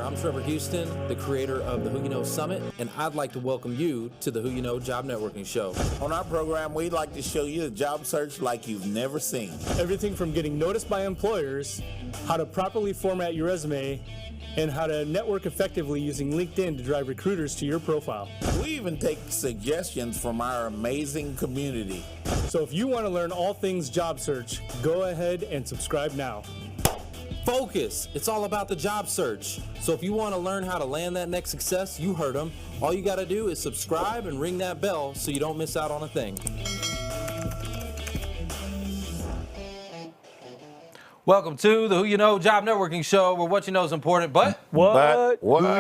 I'm Trevor Houston, the creator of the Who You Know Summit, and I'd like to welcome you to the Who You Know Job Networking Show. On our program, we'd like to show you a job search like you've never seen. Everything from getting noticed by employers, how to properly format your resume, and how to network effectively using LinkedIn to drive recruiters to your profile. We even take suggestions from our amazing community. So if you want to learn all things job search, go ahead and subscribe now. Focus! It's all about the job search. So if you want to learn how to land that next success, you heard them. All you got to do is subscribe and ring that bell so you don't miss out on a thing. Welcome to the Who You Know Job Networking Show, where what you know is important, but Who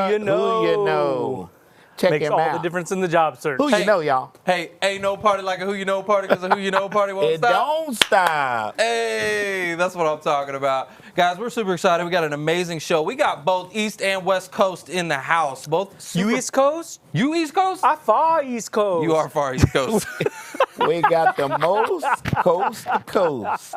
you know? Check Makes him all out. the difference in the job search. Who you know, y'all? hey, ain't no party like a Who You Know party, because a Who You Know party won't It stop. don't stop. Hey, that's what I'm talking about. Guys, we're super excited. We got an amazing show. We got both East and West Coast in the house. Both You East Coast? You East Coast? I far East Coast. You are far East Coast. We got the most coast to coast.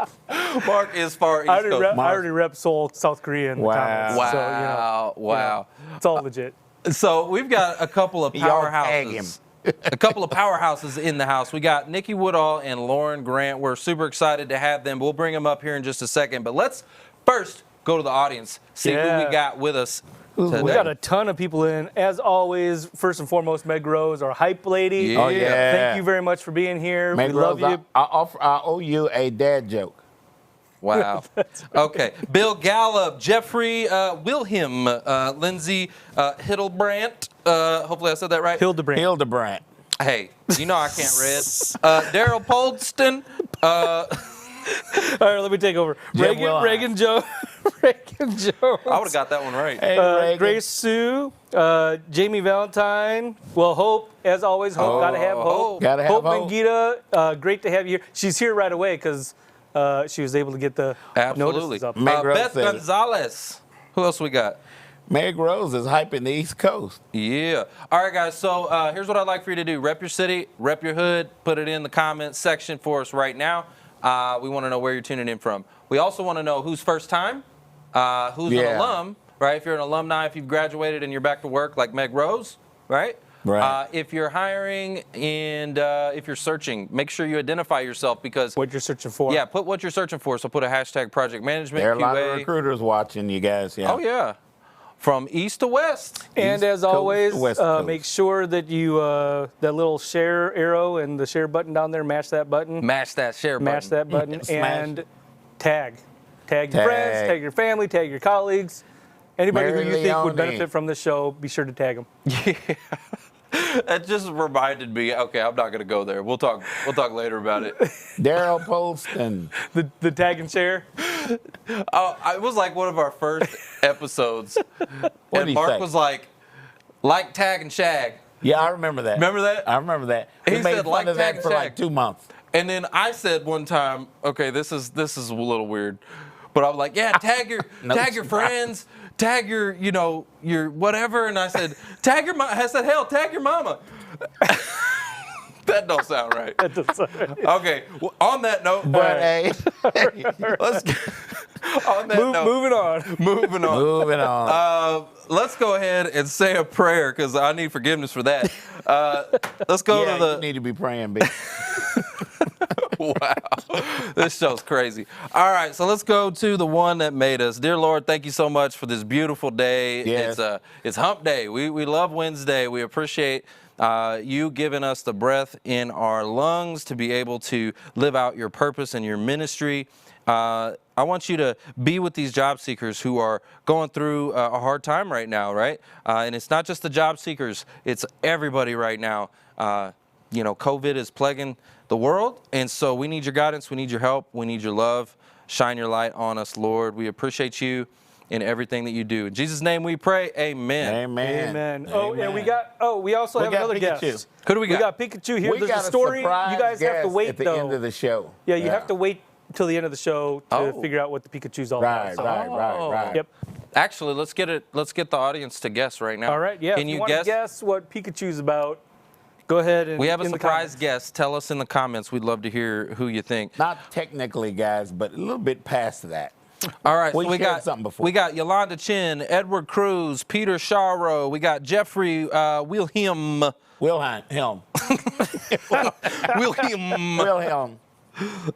Mark is far East I Coast. already rep Seoul, South Korea in the comments. Wow. So, you know, Wow. it's all legit. So we've got a couple of Y'all tag him. powerhouses. A couple of powerhouses in the house. We got Niki Woodall and Lauren Grant. We're super excited to have them. We'll bring them up here in just a second. But let's first go to the audience, see who we got with us today. We got a ton of people in. As always, first and foremost, Meg Rose, our hype lady. Yeah. Oh, yeah. Thank you very much for being here. Meg we love Rose, you. I owe you a dad joke. Wow. Okay. Bill Gallup, Jeffrey Wilhelm, Lindsay Hildebrandt. Hopefully I said that right. Hildebrandt. Hey, you know I can't read. Daryl Polston. All right, let me take over. Reagan Joe. Reagan Jones. I would have got that one right. Hey, Reagan. Grace Sue. Jamie Valentine. Well, Hope, as always, Hope. Gotta have Hope. Gotta have Hope Hope. Mangita. Great to have you here. She's here right away because she was able to get the Absolutely. notices up. Meg Rose Beth said it. Gonzalez. Who else we got? Meg Rose is hyping the East Coast. Yeah. All right, guys. So here's what I'd like for you to do. Rep your city, rep your hood, put it in the comments section for us right now. We want to know where you're tuning in from. We also want to know who's first time, who's an alum, right? If you're an alumni, if you've graduated and you're back to work like Meg Rose, right? Right. If you're hiring and if you're searching, make sure you identify yourself because What you're searching for. yeah, put what you're searching for. So put a hashtag project management, There are a lot QA. of recruiters watching you guys. Yeah. Oh, yeah. From east to west. And East as Coast, always, West Coast. make sure that you that little share arrow and the share button down there, mash that button. Mash that share button. Mash that button Smash. and tag. Tag your friends, tag your family, tag your colleagues. Anybody Mary who you think would Leone. benefit from this show, be sure to tag them. That just reminded me. Okay, I'm not gonna go there. We'll talk later about it. Daryl Polston. The tag and share. It was like one of our first episodes, What'd and he Mark say? was like, tag, and shag. Yeah, I remember that. Remember that? I remember that. He We made said, fun like, of tag, that and for shag. like 2 months. And then I said one time, okay, this is a little weird, but I was like, yeah, tag your No, tag your it's not. friends, tag your your whatever, and I said, tag your mom. I said, hell, tag your mama. That don't sound right. Okay, well, on that note, But hey, let's on that note, Moving on. moving on. moving on. Let's go ahead and say a prayer because I need forgiveness for that. Let's go yeah, to the. you need to be praying, big. Wow, this show's crazy. All right, so let's go to the one that made us. Dear Lord, thank you so much for this beautiful day. Yes. It's Hump Day. We love Wednesday. We appreciate you giving us the breath in our lungs to be able to live out your purpose and your ministry. I want you to be with these job seekers who are going through a hard time right now, right? And it's not just the job seekers, it's everybody right now. COVID is plaguing the world, and so we need your guidance, we need your help, we need your love. Shine your light on us, Lord. We appreciate you in everything that you do. In Jesus' name we pray, amen. Amen. Amen. Oh, and we also have got another Pikachu. guest. Who do we got? We got Pikachu here. We There's got a story. surprise You guys have to guest wait at the though. end of the show. Yeah, you have to wait till the end of the show to Oh. figure out what the Pikachu's all Right, about. right. Yep. Actually, let's get the audience to guess right now. All right. Yeah. Can if you you want to guess what Pikachu's about, go ahead and We have a in the surprise comments. guest. Tell us in the comments. We'd love to hear who you think. Not technically, guys, but a little bit past that. All right, We so we shared got something before. we got Yolanda Chin, Edward Cruz, Peter Sharo, we got Jeffrey Wilhelm. Wilhelm. Wilhelm.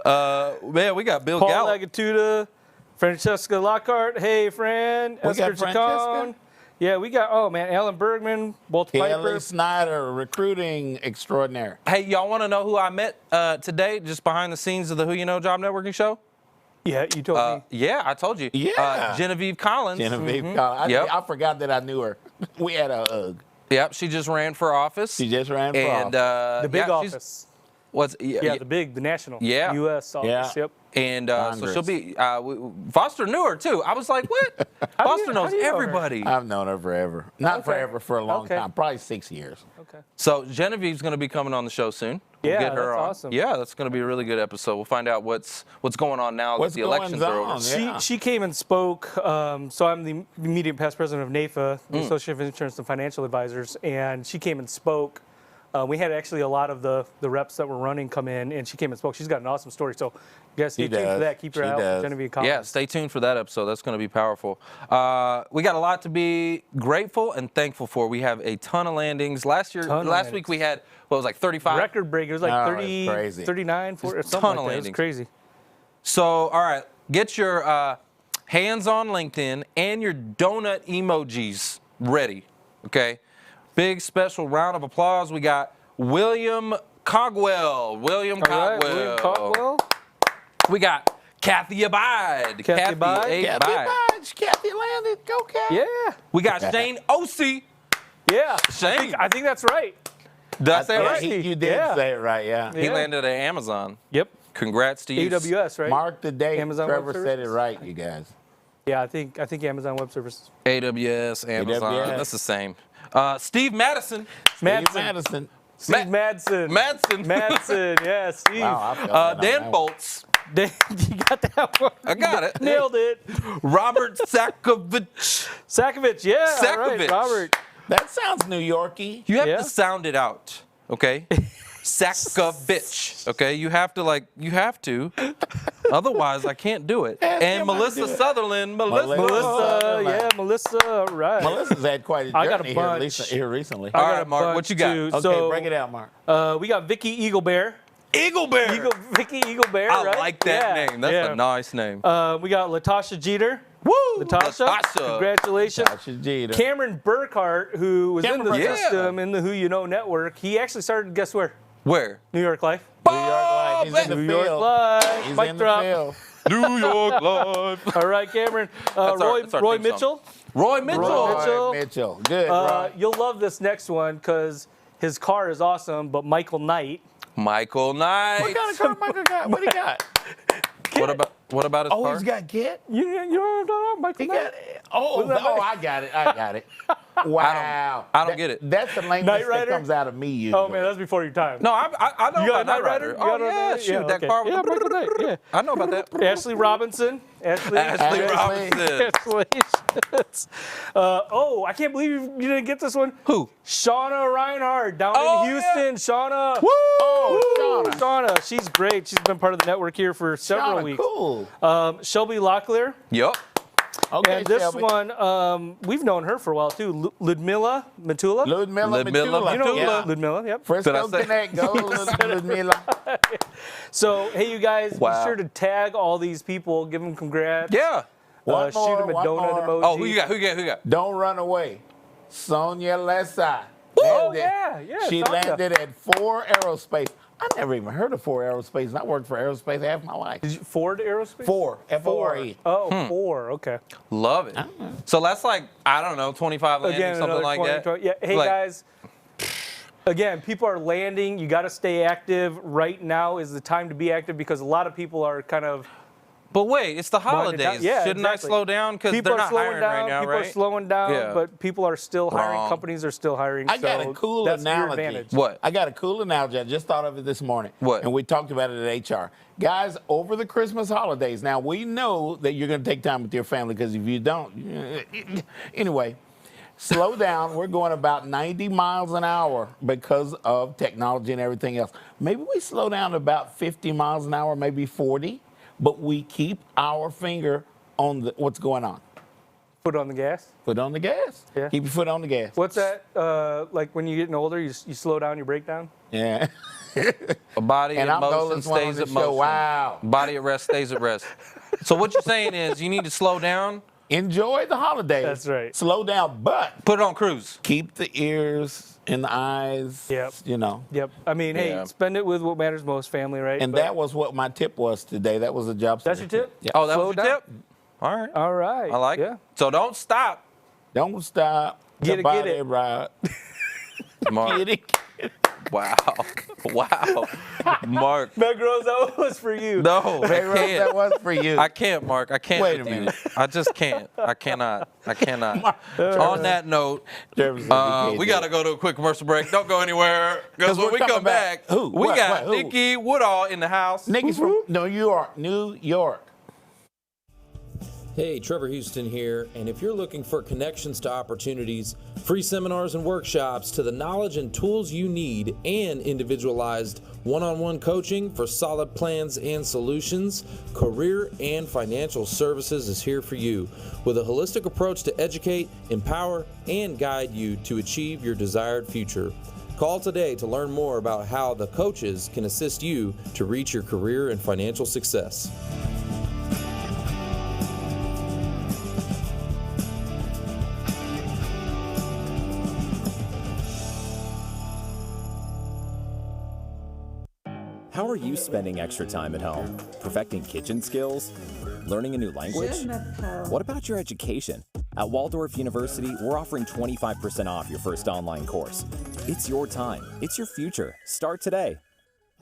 Man, we got Bill Paul Gallup. Lagatuda, Francesca Lockhart. Hey, Fran. We Esther got Francesca? Chacon. Yeah, we got, Alan Bergman, Walt Kelly Piper. Snyder, recruiting extraordinaire. Hey, y'all want to know who I met today, just behind the scenes of the Who You Know Job Networking show? Yeah, you told me. Yeah, I told you. Yeah. Genevieve Collins. Genevieve Collins. Yep. I forgot that I knew her. We had a hug. Yep, she just ran for office. She just ran for and office. The big yeah, she's- office. Yeah, The national. Yeah. U.S. office. Yeah. Yep. And so Congress. she'll be. Foster knew her too. I was like, what? Foster knows how do you know her? everybody. I've known her forever. Not Okay. forever, for a long Okay. time. Probably 6 years. Okay. So Genevieve's going to be coming on the show soon. We'll Yeah, get her that's on. awesome. Yeah, that's going to be a really good episode. We'll find out what's going on now What's that the elections going are over. on? Yeah. She came and spoke. So I'm the immediate past president of NAFA, the Association of Insurance and Financial Advisors, and she came and spoke. We had actually a lot of the reps that were running come in, and she came and spoke. She's got an awesome story. So, you guys stay tuned for does. that. Keep your She eye out does. for Genevieve Collins. Yeah, stay tuned for that episode. That's going to be powerful. We got a lot to be grateful and thankful for. We have a ton of landings. Last week we had, what was like 35? Record breaker. It was like Oh, 30, it's crazy. 39, 40, or Just a something ton like of that. It's landings. crazy. So, all right, get your hands on LinkedIn and your donut emojis ready, okay? Big special round of applause. We got William Cogwell. William All right, Cogwell. William Caldwell. We got Kathy Abide. Kathy Abide. Kathy Bunch. Kathy landed. Go, Kathy. Yeah. We got Shane Osee. Yeah. Shane. I think that's right. Did I say it Yeah, right? you did Yeah. say it right, yeah. He Yeah. landed at Amazon. Yep. Congrats to you. AWS, right? Mark the date. Amazon Web Trevor said it Services? right, you guys. Yeah, I think Amazon Web Services. AWS, Amazon. AWS. That's the same. Steve Madison. Steve Madsen. Madison. Steve Madsen. Madsen. Madsen, yeah, Steve. Wow, I felt that on that Dan one. Bolts. You got that one. I got it. Nailed it. Robert Sakovich. Sakovich, yeah. All right, Sakovich. Robert. That sounds New Yorky. You have Yeah. to sound it out, okay? Sakovich, okay? You have to. Otherwise, I can't do it. Ask And him how to Melissa do it. Sutherland. Melissa, Melissa, all right. Melissa's had quite a I got a journey bunch. here recently. I All got right, a Mark, what bunch, you got? too. Okay, So, break it out, Mark. we got Vicky Eaglebear. Eaglebear. Vicky Eaglebear, I right? like that Yeah, name. That's yeah. a nice name. We got Latasha Jeter. Woo! Latasha. Congratulations. Tasha Jeter. Cameron Burkhart, who was Cameron in the Burkhart. system in the Who You Know network, he actually started, guess where? Where? New York Life. New York Life. He's in the New York field. Live. He's Mic in drop. the field. New York Live. All right, Cameron. That's our Roy theme song. Mitchell. Roy Mitchell. Roy Mitchell. Mitchell. Good, Roy. You'll love this next one because his car is awesome, but Michael Knight. Michael What Knight. kind of car Michael got? What he got? What about his Oh, car? he's got Kit? You don't know Michael He Knight? got I got it. I got it. Wow. I don't get it. That's the language Knight that Rider? comes out of me usually. Oh, man, that's before your time. No, I know You got about Knight Rider? You Oh, got yeah, Knight? shoot, Yeah, that okay. car with Yeah, the... Michael Knight, yeah. I know about that. Ashley Robinson. Ashley Ashley Robinson. I can't believe you didn't get this one. Who? Shauna Reinhardt down Oh, in Houston. Shauna. Woo! Oh, Shauna. Shauna. She's great. She's been part of the network here for several Shauna, weeks. cool. Shelby Locklear. Yup. Okay, And this Shelby. one, we've known her for a while too. Ludmilla Matula. Ludmilla Matula. You know Yeah. Ludmilla, yep. Did I Frisco say- Connect, go Ludmilla. So, hey, you guys, Wow. be sure to tag all these people. Give them congrats. Yeah. One Shoot more, them a one donut more. emoji. Oh, who you got? Who you got? Don't run away. Sonia Lessa. Oh, landed- yeah, She Sonia. landed at 4 Aerospace. I never even heard of 4 Aerospace, and I worked for Aerospace half my life. Ford Aerospace? 4, F-O-R-E. Oh, 4, okay. Love it. So that's like, I don't know, 25 landings, Again, something another like 20, that. 20 yeah, hey, Like, guys. Again, people are landing. You got to stay active. Right now is the time to be active because a lot of people are kind of But wait, it's the winding down. holidays. Yeah, Shouldn't exactly. I slow down? Because People they're are not slowing hiring down. right now, People right? are slowing down, Yeah. but people are still hiring. Wrong. Companies are still hiring. I got so a cool that's your analogy. advantage. What? I got a cool analogy. I just thought of it this morning. What? And we talked about it at HR. Guys, over the Christmas holidays, now we know that you're going to take time with your family because if you don't, anyway, slow down. We're going about 90 miles an hour because of technology and everything else. Maybe we slow down to about 50 miles an hour, maybe 40, but we keep our finger on what's going on. Foot on the gas. Foot on the gas. Yeah. Keep your foot on the gas. What's that? Like when you're getting older, you slow down, you break down? Yeah. A body And in I'm the motion oldest one on stays the at show. motion. Wow. Body at rest stays at rest. So what you're saying is you need to slow down, Enjoy the holidays. That's right. Slow down, but put it on cruise. keep the ears and the eyes. Yep. You know. Yep. I mean, hey, Yeah. spend it with what matters most, family, right? And But that was what my tip was today. That was a job. That's your tip? Yeah. Oh, that Slow was your down. tip? All right. All right. I like yeah. it. So don't stop. Don't stop. Get the it, body get it. Right. Mark. Get it. Wow. Wow. Mark. That grows that was for you. No, I Hey, Rose, that can't. was for you. I can't, Mark. I can't. Wait a with you. minute. I just can't. I cannot. I cannot. On that note, Trevor's like, you can't we do got to it. go to a quick commercial break. Don't go anywhere. Because 'Cause when we're we come coming back. back, Who? we What? got What? Who? Niki Woodall in the house. Niki's from New York. New York. Hey, Trevor Houston here, and if you're looking for connections to opportunities, free seminars and workshops, to the knowledge and tools you need, and individualized one-on-one coaching for solid plans and solutions, Career and Financial Services is here for you with a holistic approach to educate, empower, and guide you to achieve your desired future. Call today to learn more about how the coaches can assist you to reach your career and financial success. How are you spending extra time at home? Perfecting kitchen skills? Learning a new language? What about your education? At Waldorf University, we're offering 25% off your first online course. It's your time. It's your future. Start today.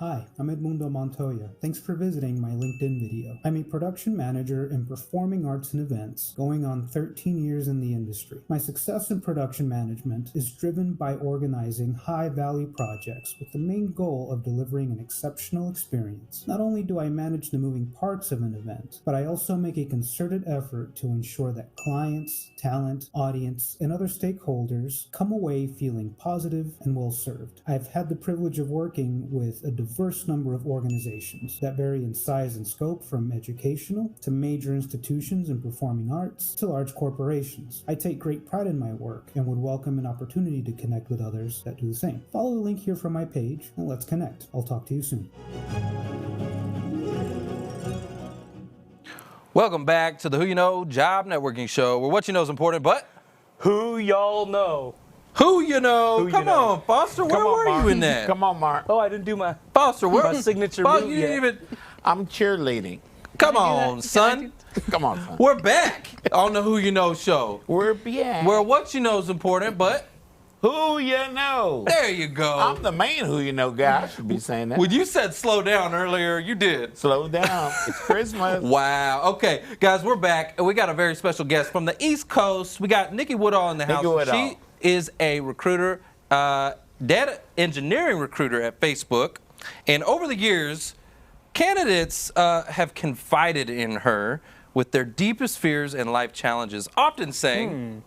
Hi, I'm Edmundo Montoya. Thanks for visiting my LinkedIn video. I'm a production manager in performing arts and events, going on 13 years in the industry. My success in production management is driven by organizing high-value projects with the main goal of delivering an exceptional experience. Not only do I manage the moving parts of an event, but I also make a concerted effort to ensure that clients, talent, audience, and other stakeholders come away feeling positive and well-served. I've had the privilege of working with a diverse number of organizations that vary in size and scope, from educational to major institutions in performing arts to large corporations. I take great pride in my work and would welcome an opportunity to connect with others that do the same. Follow the link here from my page and let's connect. I'll talk to you soon. Welcome back to the Who You Know Job Networking Show, where what you know is important, but Who y'all know? who you know. Who you Come know. on, Foster. Where Come on, were Mark. you in that? Come on, Mark. Oh, I didn't do my Foster, where? my signature Foster, move you didn't yet. even. I'm cheerleading. Come on, son. Come on, son. We're back on the Who You Know show, We're back. where what you know is important, but Who you know? there you go. I'm the main who you know guy. I should be saying that. When you said slow down earlier, you did. Slow down. It's Christmas. Wow. Okay, guys, we're back. We got a very special guest from the East Coast. We got Niki Woodall in the house. Woodall. She is a recruiter, data engineering recruiter at Facebook. And over the years, candidates have confided in her with their deepest fears and life challenges, often saying,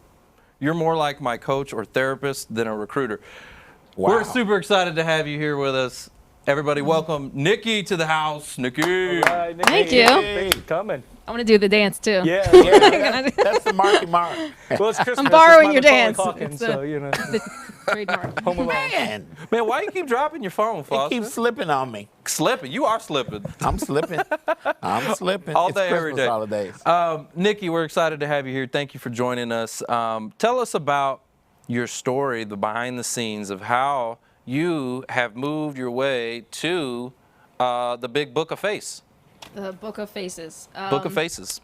you're more like my coach or therapist than a recruiter. Wow. We're super excited to have you here with us. Everybody, welcome Niki to the house. Niki. All right, Niki, Thank you. Thanks for coming. I want to do the dance too. Yeah. Yeah, that's the Marky Mark. Well, it's Christmas. I'm borrowing it's your Macaulay dance. Culkin, It's so, you know, The trademark. Home Alone. Man, Man, why you keep dropping your phone, it Foster? keeps slipping on me. Slipping. You are slipping. I'm slipping. I'm slipping. All It's day, Christmas every day. holidays. Niki, we're excited to have you here. Thank you for joining us. Tell us about your story, the behind the scenes of how you have moved your way to the big Book of Face. The Book of Faces. Book of Faces.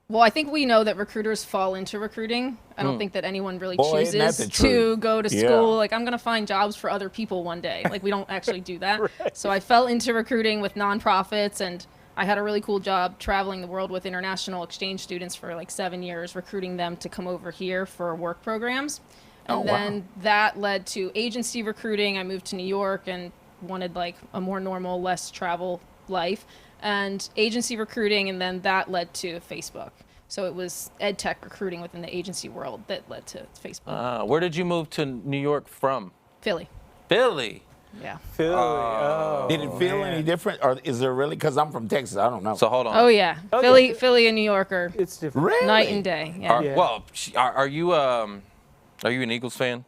Well, I think we know that recruiters fall into recruiting. I don't think that anyone really Boy, isn't that chooses the to truth. go to Yeah. school. Like, I'm going to find jobs for other people one day. Like, we don't actually do that. So I fell into recruiting with nonprofits, and I had a really cool job traveling the world with international exchange students for like 7 years, recruiting them to come over here for work programs. And Oh, wow. then that led to agency recruiting. I moved to New York and wanted like a more normal, less travel life, and agency recruiting, and then that led to Facebook. So it was ed tech recruiting within the agency world that led to Facebook. Where did you move to New York from? Philly. Philly. Yeah. Philly. Oh. Did it feel any different, or is there really? Because I'm from Texas, I don't know. So hold on. Oh yeah. Philly and New York are It's different. Really? night and day. Yeah. Are, well, are you an Eagles fan?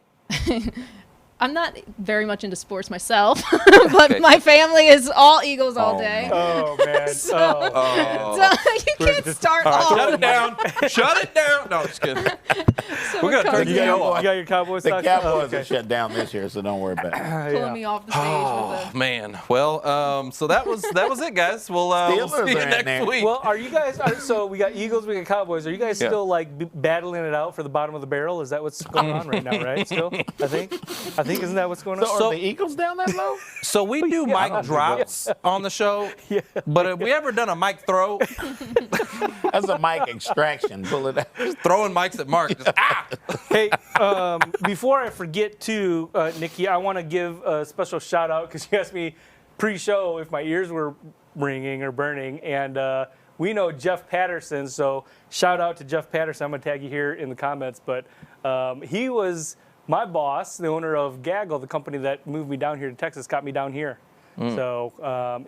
I'm not very much into sports myself, but Okay. my family is all Eagles all Oh, day. Oh man. So, Oh. so you can't start off. Shut it down. Shut it down. No, just kidding. So We're gonna turn You the show got off. your Cowboys The socks? Cowboys Oh, okay. are shut down this year, so don't worry about it. pulling me off the stage with the. Man, well, so that was it, guys. We'll Steelers see you are in next there. week. Well, are you guys? So we got Eagles, we got Cowboys. Are you guys Yeah. still like battling it out for the bottom of the barrel? Is that what's going on right now? Right? Still, I think isn't that what's going on? So, are the Eagles down that low? So we do mic drops on the show, but have we ever done a mic throw? That's a mic extraction. Pull it out. Throwing mics at Mark. Just, Hey, before I forget to, Nikki, I want to give a special shout out because you asked me pre-show if my ears were ringing or burning, and we know Jeff Patterson, so shout out to Jeff Patterson. I'm going to tag you here in the comments, but he was my boss, the owner of Gaggle, the company that moved me down here to Texas, got me down here. So,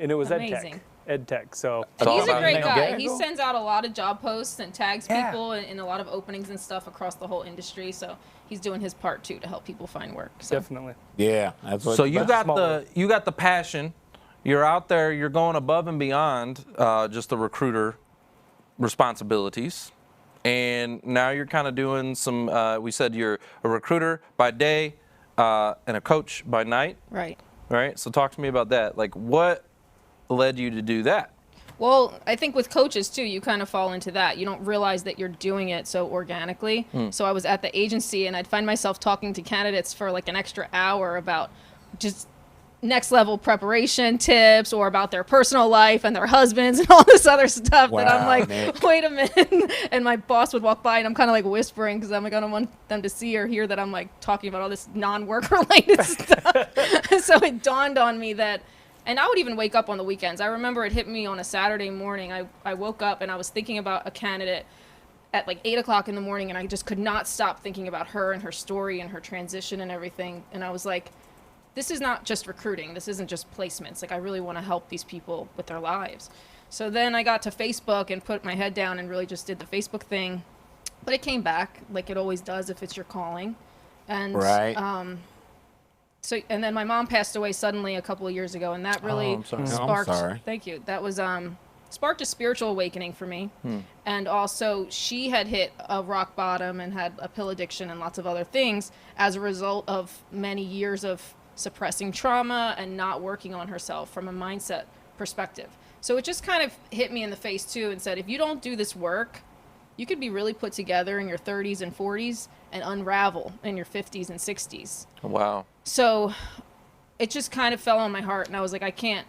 and it was Amazing. EdTech. So all He's a about great Nick guy. Gaggle. He sends out a lot of job posts and tags people in a lot of openings and stuff across the whole industry. So he's doing his part too to help people find work. So. definitely. Yeah, that's what. so you got small the passion. You're out there. You're going above and beyond just the recruiter responsibilities, and now you're kind of doing some. We said you're a recruiter by day and a coach by night. Right. Right. So talk to me about that. Like, what led you to do that? Well, I think with coaches too, you kind of fall into that. You don't realize that you're doing it so organically. So I was at the agency and I'd find myself talking to candidates for like an extra hour about just next level preparation tips or about their personal life and their husbands and all this other stuff that I'm Wow, like, Nick. wait a minute. And my boss would walk by and I'm kind of like whispering because I'm like, I don't want them to see or hear that I'm like talking about all this non-work related stuff. So it dawned on me that, and I would even wake up on the weekends. I remember it hit me on a Saturday morning. I woke up and I was thinking about a candidate at like 8 o'clock in the morning, and I just could not stop thinking about her and her story and her transition and everything. And I was like, this is not just recruiting. This isn't just placements. Like, I really want to help these people with their lives. So then I got to Facebook and put my head down and really just did the Facebook thing. But it came back like it always does if it's your calling. And Right. so, and then my mom passed away suddenly a couple of years ago, and that really I'm sorry. No, I'm sparked. sorry. Thank you. That was sparked a spiritual awakening for me. And also, she had hit a rock bottom and had a pill addiction and lots of other things as a result of many years of suppressing trauma and not working on herself from a mindset perspective. So it just kind of hit me in the face too, and said, if you don't do this work, you could be really put together in your 30s and 40s and unravel in your 50s and 60s. Wow. So it just kind of fell on my heart, and I was like, I can't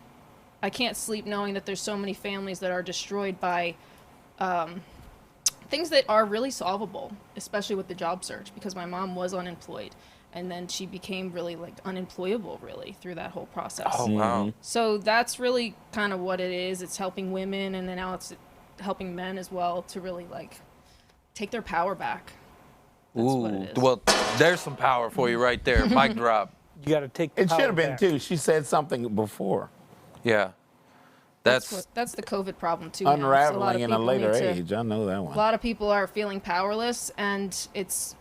sleep knowing that there's so many families that are destroyed by things that are really solvable, especially with the job search, because my mom was unemployed, and then she became really like unemployable really through that whole process. Oh wow. So that's really kind of what it is. It's helping women, and then now it's helping men as well to really like take their power back. That's what it is. Well, there's some power for you right there. Mic drop. You got to take. The It should power have been back. too. She said something before. Yeah. That's That's the COVID problem too. now. So a lot of Unraveling in a people later need to- age. I know that A one. lot of people are feeling powerless, and it's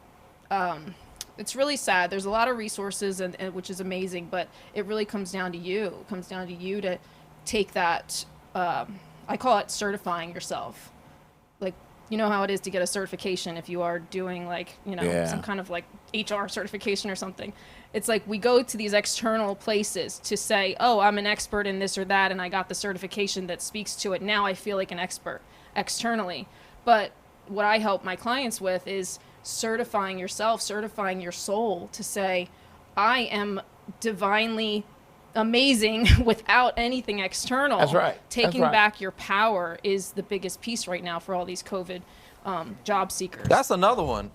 really sad. There's a lot of resources, and which is amazing, but it really comes down to you. It comes down to you to take that. I call it certifying yourself. Like, you know how it is to get a certification if you are doing like, Yeah. some kind of like HR certification or something. It's like we go to these external places to say, oh, I'm an expert in this or that, and I got the certification that speaks to it. Now I feel like an expert externally. But what I help my clients with is certifying yourself, certifying your soul to say, I am divinely amazing without anything external. That's right. That's Taking right. back your power is the biggest piece right now for all these COVID job seekers. that's another one.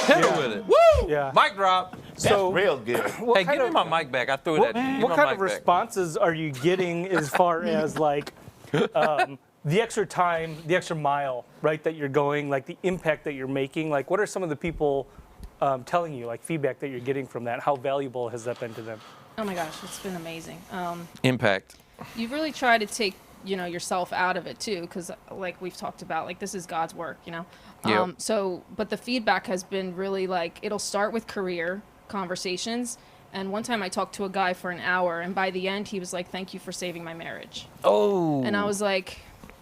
Hit her with it. Woo! Yeah. Mic drop. That's So- real good. What Hey, kind give me of- my mic back. I threw it at you. Give What my kind mic of back. responses are you getting as far as like the extra time, the extra mile, right, that you're going, like the impact that you're making? Like, what are some of the people telling you, like feedback that you're getting from that? How valuable has that been to them? Oh my gosh, it's been amazing. Impact. You really try to take, yourself out of it too, because like we've talked about, like this is God's work, Yep. But the feedback has been really like, it'll start with career conversations. And one time I talked to a guy for an hour, and by the end he was like, "Thank you for saving my marriage." Oh. And I was like,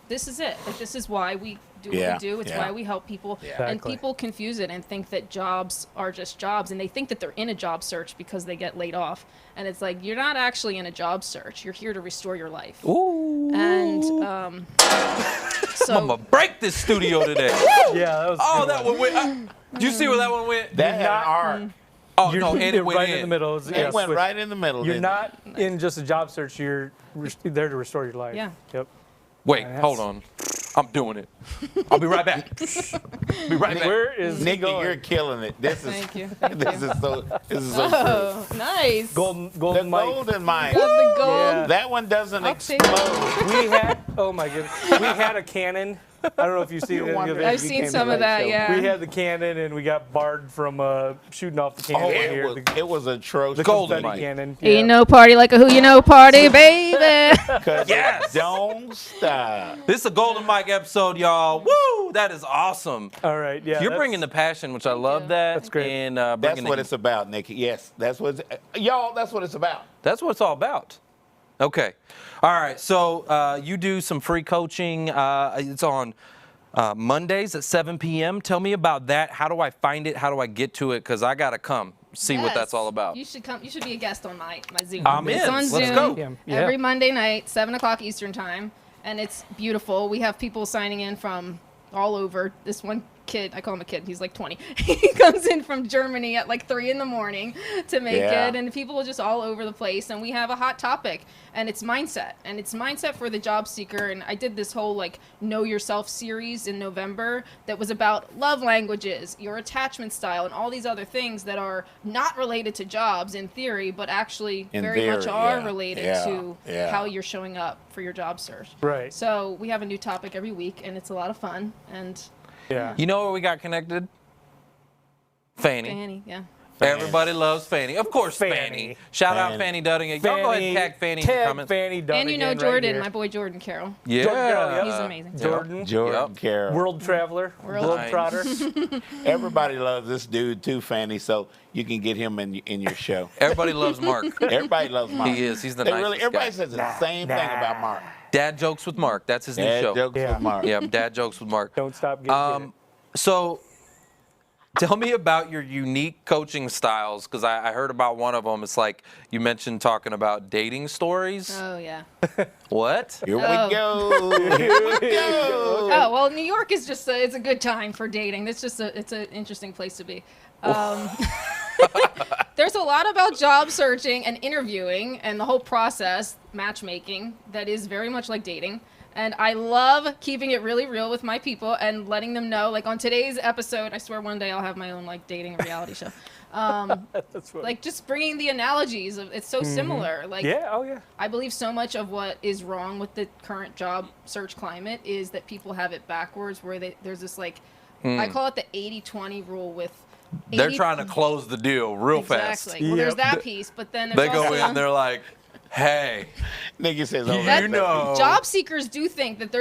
this is it. Like, this is why we do what we do. It's why we help people. And Exactly. people confuse it and think that jobs are just jobs. And they think that they're in a job search because they get laid off. And it's like, you're not actually in a job search. You're here to restore your life. Ooh. And I'm so gonna break this studio today. Yeah, that was. Oh, that one went. Did you see where that one went? That had an arc. Oh You're, no, and you're it went right in the middle. It went right in the middle. You're didn't it? not in just a job search. You're there to restore your life. Yeah. Yep. Wait, Yes. hold on. I'm doing it. I'll be right back. Be right back. Where is he Nikki, going? you're killing it. This is Thank you. Thank this you. is so true. Oh, nice. Golden The mic. golden mic. Got the gold. Yeah. That one doesn't I'll take explode. We had. Oh my goodness. We had a cannon. I don't know if you've seen any of it. I've seen some of that, yeah. We had the cannon, and we got barred from shooting off the cannon Oh, here. it was atrocious. The golden confetti mic. cannon. Ain't no party like a who you know party, baby. Because Yes. don't stop. This is a Golden Mic episode, y'all. Woo! That is awesome. All right. Yeah. You're that's- bringing the passion, which I love. you. That That's great. And That's bringing what the, it's about, Nikki. Yes, that's what y'all. That's what it's about. That's what it's all about. Okay. All right. So you do some free coaching. It's on Mondays at 7 p.m. Tell me about that. How do I find it? How do I get to it? Because I got to come see what that's Yes. all about. You should come. You should be a guest on my Zoom. I'm It's in. on Let's Zoom go. Yeah. every Monday night, 7 o'clock Eastern time, and it's beautiful. We have people signing in from all over. This one kid, I call him a kid, he's like 20. He comes in from Germany at like 3 in the morning to make Yeah. it, and people are just all over the place. And we have a hot topic, and it's mindset. And it's mindset for the job seeker. And I did this whole like Know Yourself series in November that was about love languages, your attachment style, and all these other things that are not related to jobs in theory, but actually In very much theory, are yeah. related Yeah. to Yeah. how you're showing up for your job search. Right. So we have a new topic every week, and it's a lot of fun. And Yeah. You know where we got connected? Fanny. Fanny, yeah. Everybody loves Fanny. Of course, Fanny. Fanny. Shout out Fanny. Fanny Dudding. Y'all go ahead and tag Fanny in the tag comments. Fanny Dunn And you know again Jordan, right my here. boy Jordan Carroll. Yeah. Jordan, He's amazing. Jordan, Jordan Yep. Carroll. world traveler, World- globetrotter. Everybody loves this dude too, Fanny. So you can get him in your show. Everybody loves Mark. Everybody loves Mark. He is. He's the They nicest really. Everybody guy. says the same thing about Mark. Dad Jokes with Mark. That's his new Dad show. jokes Yeah. with Mark. Yeah, Dad Jokes with Mark. Don't stop getting it. So tell me about your unique coaching styles, because I heard about one of them. It's like you mentioned talking about dating stories. Oh, yeah. What? Here we Oh. go. Here we go. Oh, well, New York is just, it's a good time for dating. It's just it's an interesting place to be. There's a lot about job searching and interviewing and the whole process, matchmaking, that is very much like dating. And I love keeping it really real with my people and letting them know, like on today's episode, I swear one day I'll have my own like dating reality show. That's what, Like just bringing the analogies of, it's so similar. Like yeah. Oh yeah. I believe so much of what is wrong with the current job search climate is that people have it backwards, where there's this like, I call it the 80-20 rule with. They're 80 trying to close the deal real fast. Exactly. Well, there's Yep. that piece, but then there's They go also, in, they're like, hey, Nikki says, you oh, that's know. job seekers do think that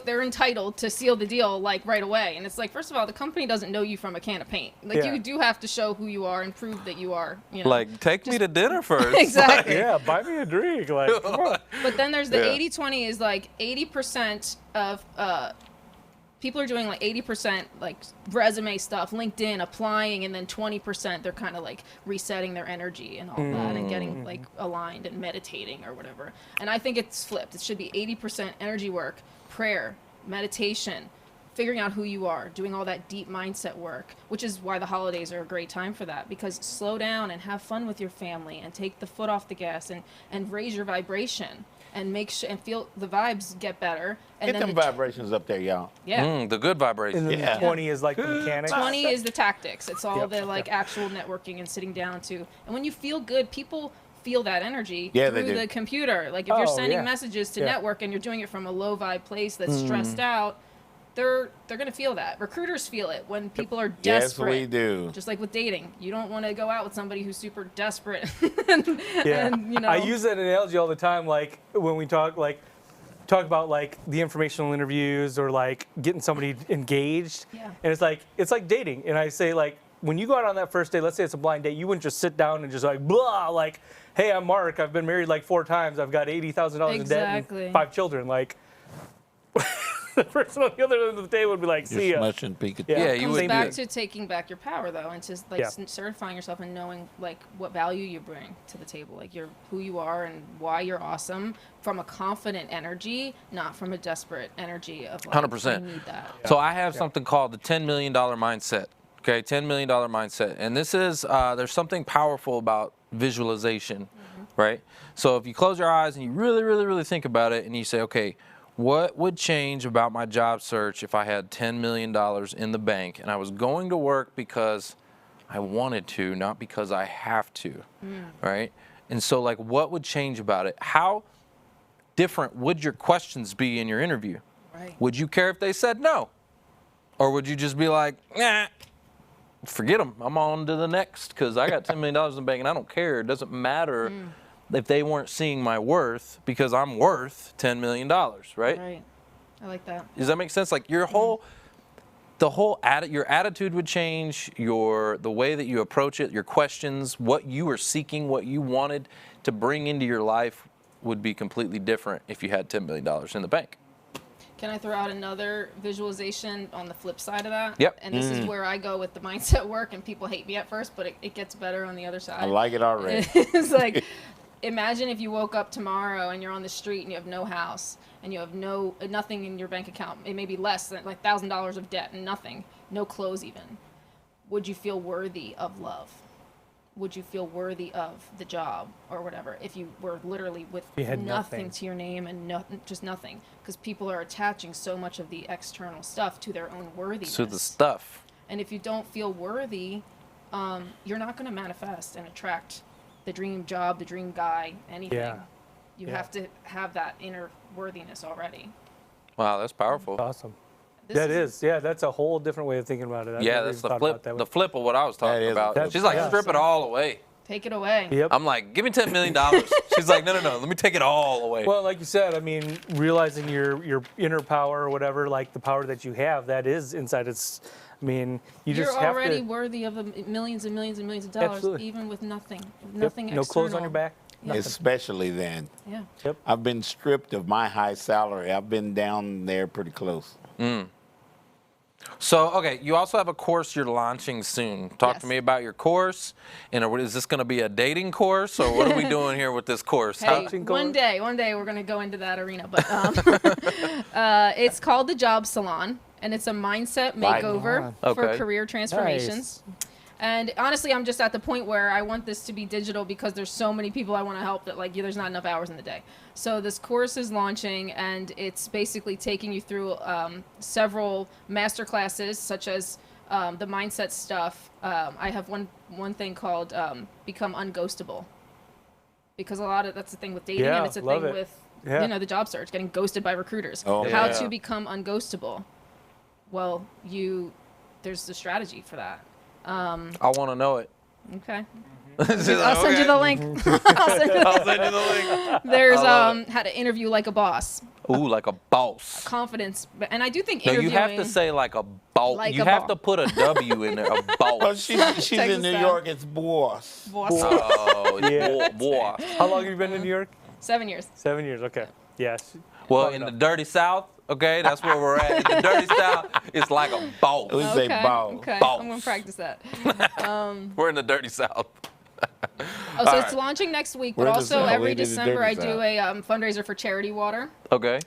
they're entitled to seal the deal like right away, and it's like, first of all, the company doesn't know you from a can of paint. Like Yeah. you do have to show who you are and prove that you are. You know. Like, take me to dinner first. Exactly. Yeah. Buy me a drink. Like, come on. But then there's the Yeah. 80-20 is like 80% of people are doing like 80% like resume stuff, LinkedIn, applying, and then 20% they're kind of like resetting their energy and all that and getting like aligned and meditating or whatever. And I think it's flipped. It should be 80% energy work, prayer, meditation, figuring out who you are, doing all that deep mindset work, which is why the holidays are a great time for that, because slow down and have fun with your family and take the foot off the gas and raise your vibration and make sure and feel the vibes get better. And Get then them the, vibrations up there, y'all. yeah. The good vibration. And then Yeah. the 20 is like the mechanics. 20 is the tactics. It's all Yep. the like actual networking and sitting down to. And when you feel good, people feel that energy Yeah, they through do. the computer. Like if you're Oh, sending yeah. messages to Yeah. network and you're doing it from a low vibe place that's stressed out, they're going to feel that. Recruiters feel it when people are Yes, desperate. we do. Just like with dating, you don't want to go out with somebody who's super desperate. Yeah. And, you know, I use that analogy all the time, like when we talk about like the informational interviews or like getting somebody engaged. Yeah. And it's like dating. And I say, like, when you go out on that first date, let's say it's a blind date, you wouldn't just sit down and just like blah, like, hey, I'm Mark, I've been married like 4 times, I've got $80,000 in debt Exactly. and 5 children. Like, the person on the other end of the table would be like, see You're ya. smushing Pikachu. Yeah, you comes would back do to taking back your power, though, and just like Yeah. certifying yourself and knowing like what value you bring to the table, like who you are and why you're awesome from a confident energy, not from a desperate energy of like, 100%. I need that. So I have something called the $10 million mindset. Okay, $10 million mindset. And this is, there's something powerful about visualization, right? So if you close your eyes and you really, really, really think about it and you say, okay, what would change about my job search if I had $10 million in the bank and I was going to work because I wanted to, not because I have to, right? And so like, what would change about it? How different would your questions be in your interview? Right. Would you care if they said no? Or would you just be like, nah, forget them. I'm on to the next because I got $10 million in the bank and I don't care. It doesn't matter if they weren't seeing my worth because I'm worth $10 million, right? Right. I like that. Does that make sense? Like your whole, your attitude would change, the way that you approach it, your questions, what you were seeking, what you wanted to bring into your life would be completely different if you had $10 million in the bank. Can I throw out another visualization on the flip side of that? Yep. And this is where I go with the mindset work, and people hate me at first, but it gets better on the other side. I like it already. It's like, imagine if you woke up tomorrow and you're on the street and you have no house and you have nothing in your bank account. It may be less than like $1,000 of debt and nothing, no clothes even. Would you feel worthy of love? Would you feel worthy of the job or whatever if you were literally with You had nothing nothing. to your name and just nothing? Because people are attaching so much of the external stuff to their own worthiness. To the stuff. And if you don't feel worthy, you're not going to manifest and attract the dream job, the dream guy, anything. Yeah. You Yeah. have to have that inner worthiness already. Wow, that's powerful. Awesome. This That is. Yeah, that's a whole different way of thinking about it. I've Yeah, never that's even the thought flip. about that The way. flip of what I was talking is about. a flip. She's like, Yeah. strip it all away. Take it away. Yep. I'm like, give me $10 million. She's like, no, let me take it all away. Well, like you said, I mean, realizing your inner power or whatever, like the power that you have, that is inside. I mean, you You're just have already to. worthy of millions and millions and millions of dollars, Absolutely. even with nothing. Yep, Nothing no clothes on your external. back. Yeah. Especially then. Yeah. Yep. I've been stripped of my high salary. I've been down there pretty close. So, okay, you also have a course you're launching soon. Talk to Yes. me about your course. And is this going to be a dating course, or what are we doing here with this course? Hey, Coaching one course. day we're gonna go into that arena, but it's called the Job Salon, and it's a mindset Right makeover on. for Okay. career transformations. And honestly, I'm just at the point where I want this to be digital because there's so many people I want to help that like there's not enough hours in the day. So this course is launching, and it's basically taking you through several master classes, such as the mindset stuff. I have one thing called Become Unghostable, because that's the thing with dating, Yeah, and it's a love thing it. with Yeah. the job search, getting ghosted by recruiters. Oh, How yeah. to become unghostable. Well, there's the strategy for that. I want to know it. Okay. She's I'll like, send you "Okay." the link. I'll send you the I'll send you the link. There's I love how to interview like a boss, Ooh, like a boss. confidence, and I do think No, you interviewing. have to say like a boss. Like You a have boss. to put a W in there, a Well, boss. she's Texas in New style. York. It's boss. boss. Oh, Yeah. boy. How long have you been in New York? 7 years. 7 years. Okay. Yes. Well, in the dirty South, okay, that's where we're at. In the dirty South, it's like a boss. We say Okay. boss. Okay. Boss. I'm gonna practice that. We're in the dirty South. Oh, so All it's right. launching next week, We're but in the also South. every We did the December I dirty do South. a fundraiser for charity water, Okay.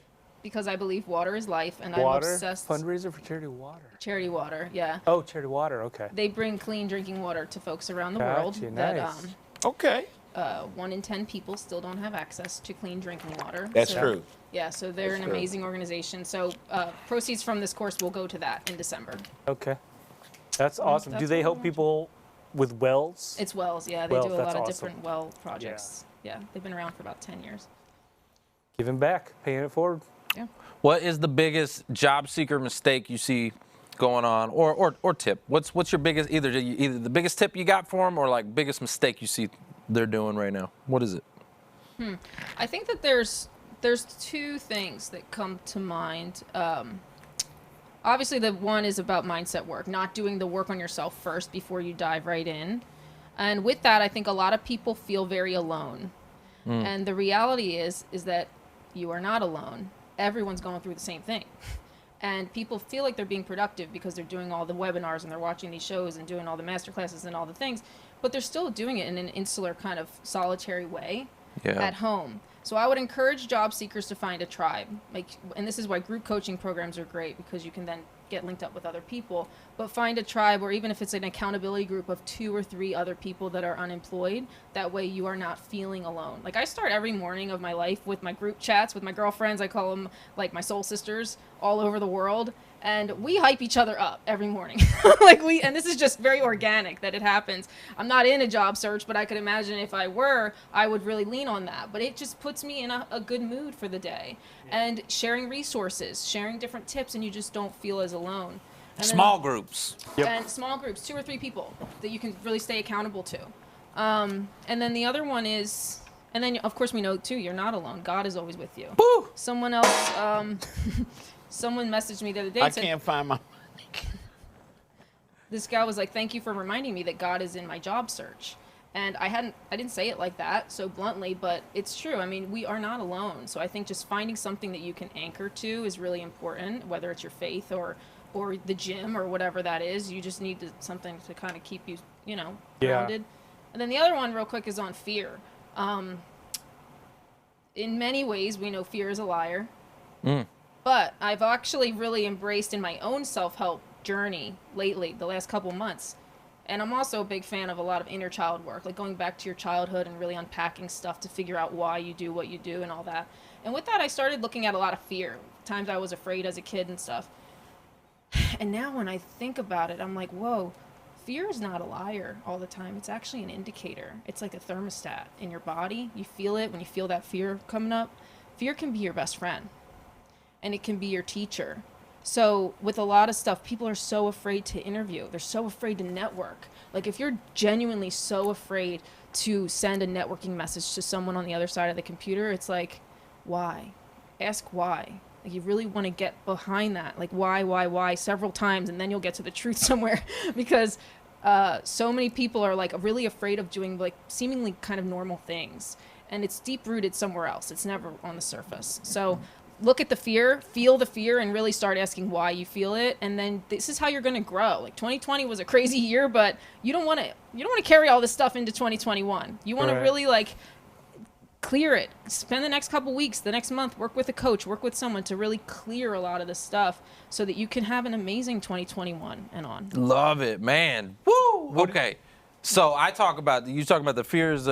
because I believe water is life, and I'm Water. obsessed. Fundraiser for charity water. Charity water, yeah. Oh, charity water. Okay. They bring clean drinking water to folks around the world. Gotcha, That nice. Okay. 1 in 10 people still don't have access to clean drinking water. That's So- true. Yeah, so they're That's an true. amazing organization. So proceeds from this course will go to that in December. Okay. That's awesome. Do that's they what help I'm people with wells? It's wells, yeah. They Wells, do a that's lot of awesome. different well projects. Yeah, they've been around for about 10 years. Giving back, paying it forward. Yeah. What is the biggest job seeker mistake you see going on, or tip? What's your biggest, either the biggest tip you got for them, or like biggest mistake you see they're doing right now? What is it? I think that there's two things that come to mind. Obviously, the one is about mindset work, not doing the work on yourself first before you dive right in. And with that, I think a lot of people feel very alone. And the reality is that you are not alone. Everyone's going through the same thing. And people feel like they're being productive because they're doing all the webinars and they're watching these shows and doing all the master classes and all the things, but they're still doing it in an insular kind of solitary way at home. So I would encourage job seekers to find a tribe. And this is why group coaching programs are great, because you can then get linked up with other people, but find a tribe, or even if it's an accountability group of 2 or 3 other people that are unemployed. That way you are not feeling alone. Like, I start every morning of my life with my group chats with my girlfriends. I call them like my soul sisters all over the world. And we hype each other up every morning. And this is just very organic that it happens. I'm not in a job search, but I could imagine if I were, I would really lean on that. But it just puts me in a good mood for the day. And sharing resources, sharing different tips, and you just don't feel as alone. And Small groups. And small groups, 2 or 3 people that you can really stay accountable to. And then the other one is, and then of course we know too, you're not alone. God is always with you. Woo! Someone else, someone messaged me the other day and I said, can't find my. this guy was like, thank you for reminding me that God is in my job search. And I didn't say it like that so bluntly, but it's true. I mean, we are not alone. So I think just finding something that you can anchor to is really important, whether it's your faith or the gym or whatever that is. You just need something to kind of keep you, grounded. And then the other one real quick is on fear. In many ways, we know fear is a liar. But I've actually really embraced in my own self-help journey lately, the last couple months. And I'm also a big fan of a lot of inner child work, like going back to your childhood and really unpacking stuff to figure out why you do what you do and all that. And with that, I started looking at a lot of fear, times I was afraid as a kid and stuff. And now when I think about it, I'm like, whoa, fear is not a liar all the time. It's actually an indicator. It's like a thermostat in your body. You feel it when you feel that fear coming up. Fear can be your best friend, and it can be your teacher. So with a lot of stuff, people are so afraid to interview. They're so afraid to network. Like, if you're genuinely so afraid to send a networking message to someone on the other side of the computer, it's like, why? Ask why. Like, you really want to get behind that. Like, why, several times, and then you'll get to the truth somewhere. Because so many people are, like, really afraid of doing, like, seemingly kind of normal things. And it's deep-rooted somewhere else. It's never on the surface. So look at the fear, feel the fear, and really start asking why you feel it. And then this is how you're going to grow. Like, 2020 was a crazy year, but you don't want to carry all this stuff into 2021. You want to really, like, clear it. Spend the next couple weeks, the next month, work with a coach, work with someone to really clear a lot of this stuff so that you can have an amazing 2021 and on. Love it, man. Woo! Okay. So you talk about the fear is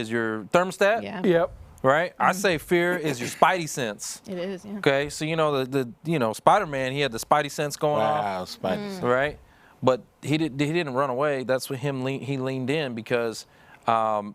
your thermostat? Yeah. Yep. Right? I say fear is your spidey sense. It is, yeah. Okay, so the Spider-Man, he had the spidey sense going off. Spidey. Right? But he didn't run away. That's what he leaned in because the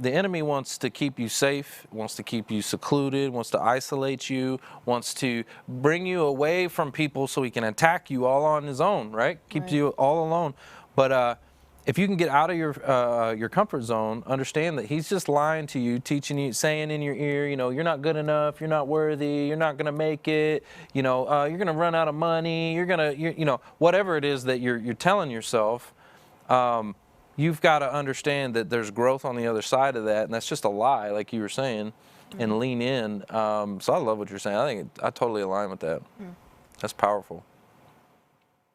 enemy wants to keep you safe, wants to keep you secluded, wants to isolate you, wants to bring you away from people so he can attack you all on his own, right? Keeps you all alone. But if you can get out of your comfort zone, understand that he's just lying to you, teaching you, saying in your ear, you're not good enough, you're not worthy, you're not going to make it, you're going to run out of money, whatever it is that you're telling yourself. You've got to understand that there's growth on the other side of that, and that's just a lie, like you were saying, and lean in. So I love what you're saying. I totally align with that. That's powerful.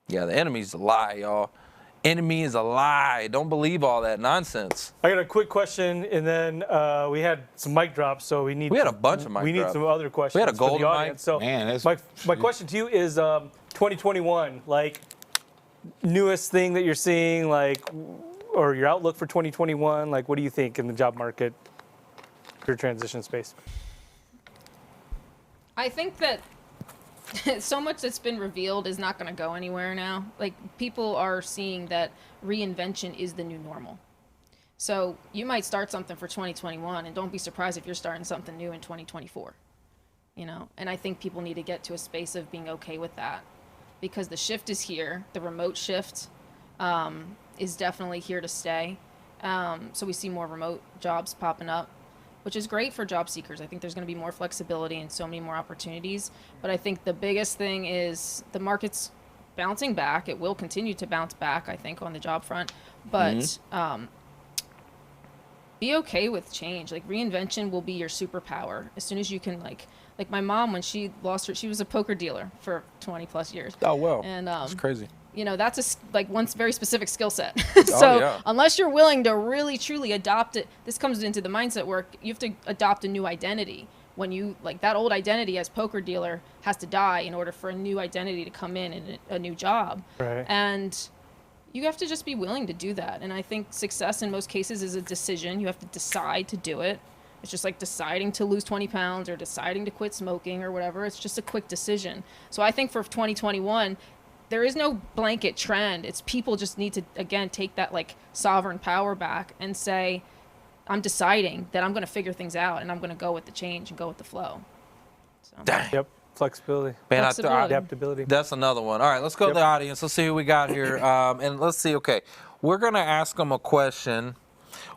Yeah, the enemy's a lie, y'all. Enemy is a lie. Don't believe all that nonsense. I got a quick question, and then we had some mic drops, so we had a bunch of mic drops. We need some other questions. We had a golden for the audience. mic. So Man, my question to you is 2021, like, newest thing that you're seeing, like, or your outlook for 2021, like, what do you think in the job market, your transition space? I think that so much that's been revealed is not going to go anywhere now. Like, people are seeing that reinvention is the new normal. So you might start something for 2021, and don't be surprised if you're starting something new in 2024. you know, and I think people need to get to a space of being okay with that, because the shift is here. The remote shift is definitely here to stay. So we see more remote jobs popping up, which is great for job seekers. I think there's going to be more flexibility and so many more opportunities. But I think the biggest thing is the market's bouncing back. It will continue to bounce back, I think, on the job front. But be okay with change. Like, reinvention will be your superpower as soon as you can, like my mom, when she was a poker dealer for 20 plus years. Oh, wow. And That's crazy. you know, that's one very specific skill set. So unless you're willing to really truly adopt it, this comes into the mindset work. You have to adopt a new identity. When you, like, that old identity as poker dealer has to die in order for a new identity to come in a new job. Right. And you have to just be willing to do that. And I think success in most cases is a decision. You have to decide to do it. It's just like deciding to lose 20 pounds or deciding to quit smoking or whatever. It's just a quick decision. So I think for 2021, there is no blanket trend. It's people just need to, again, take that, like, sovereign power back and say, I'm deciding that I'm going to figure things out and I'm going to go with the change and go with the flow. So. Yep. Flexibility. Man, Adaptability. That's another one. All right, let's go to the audience. Let's see who we got here. And let's see, okay, we're going to ask them a question.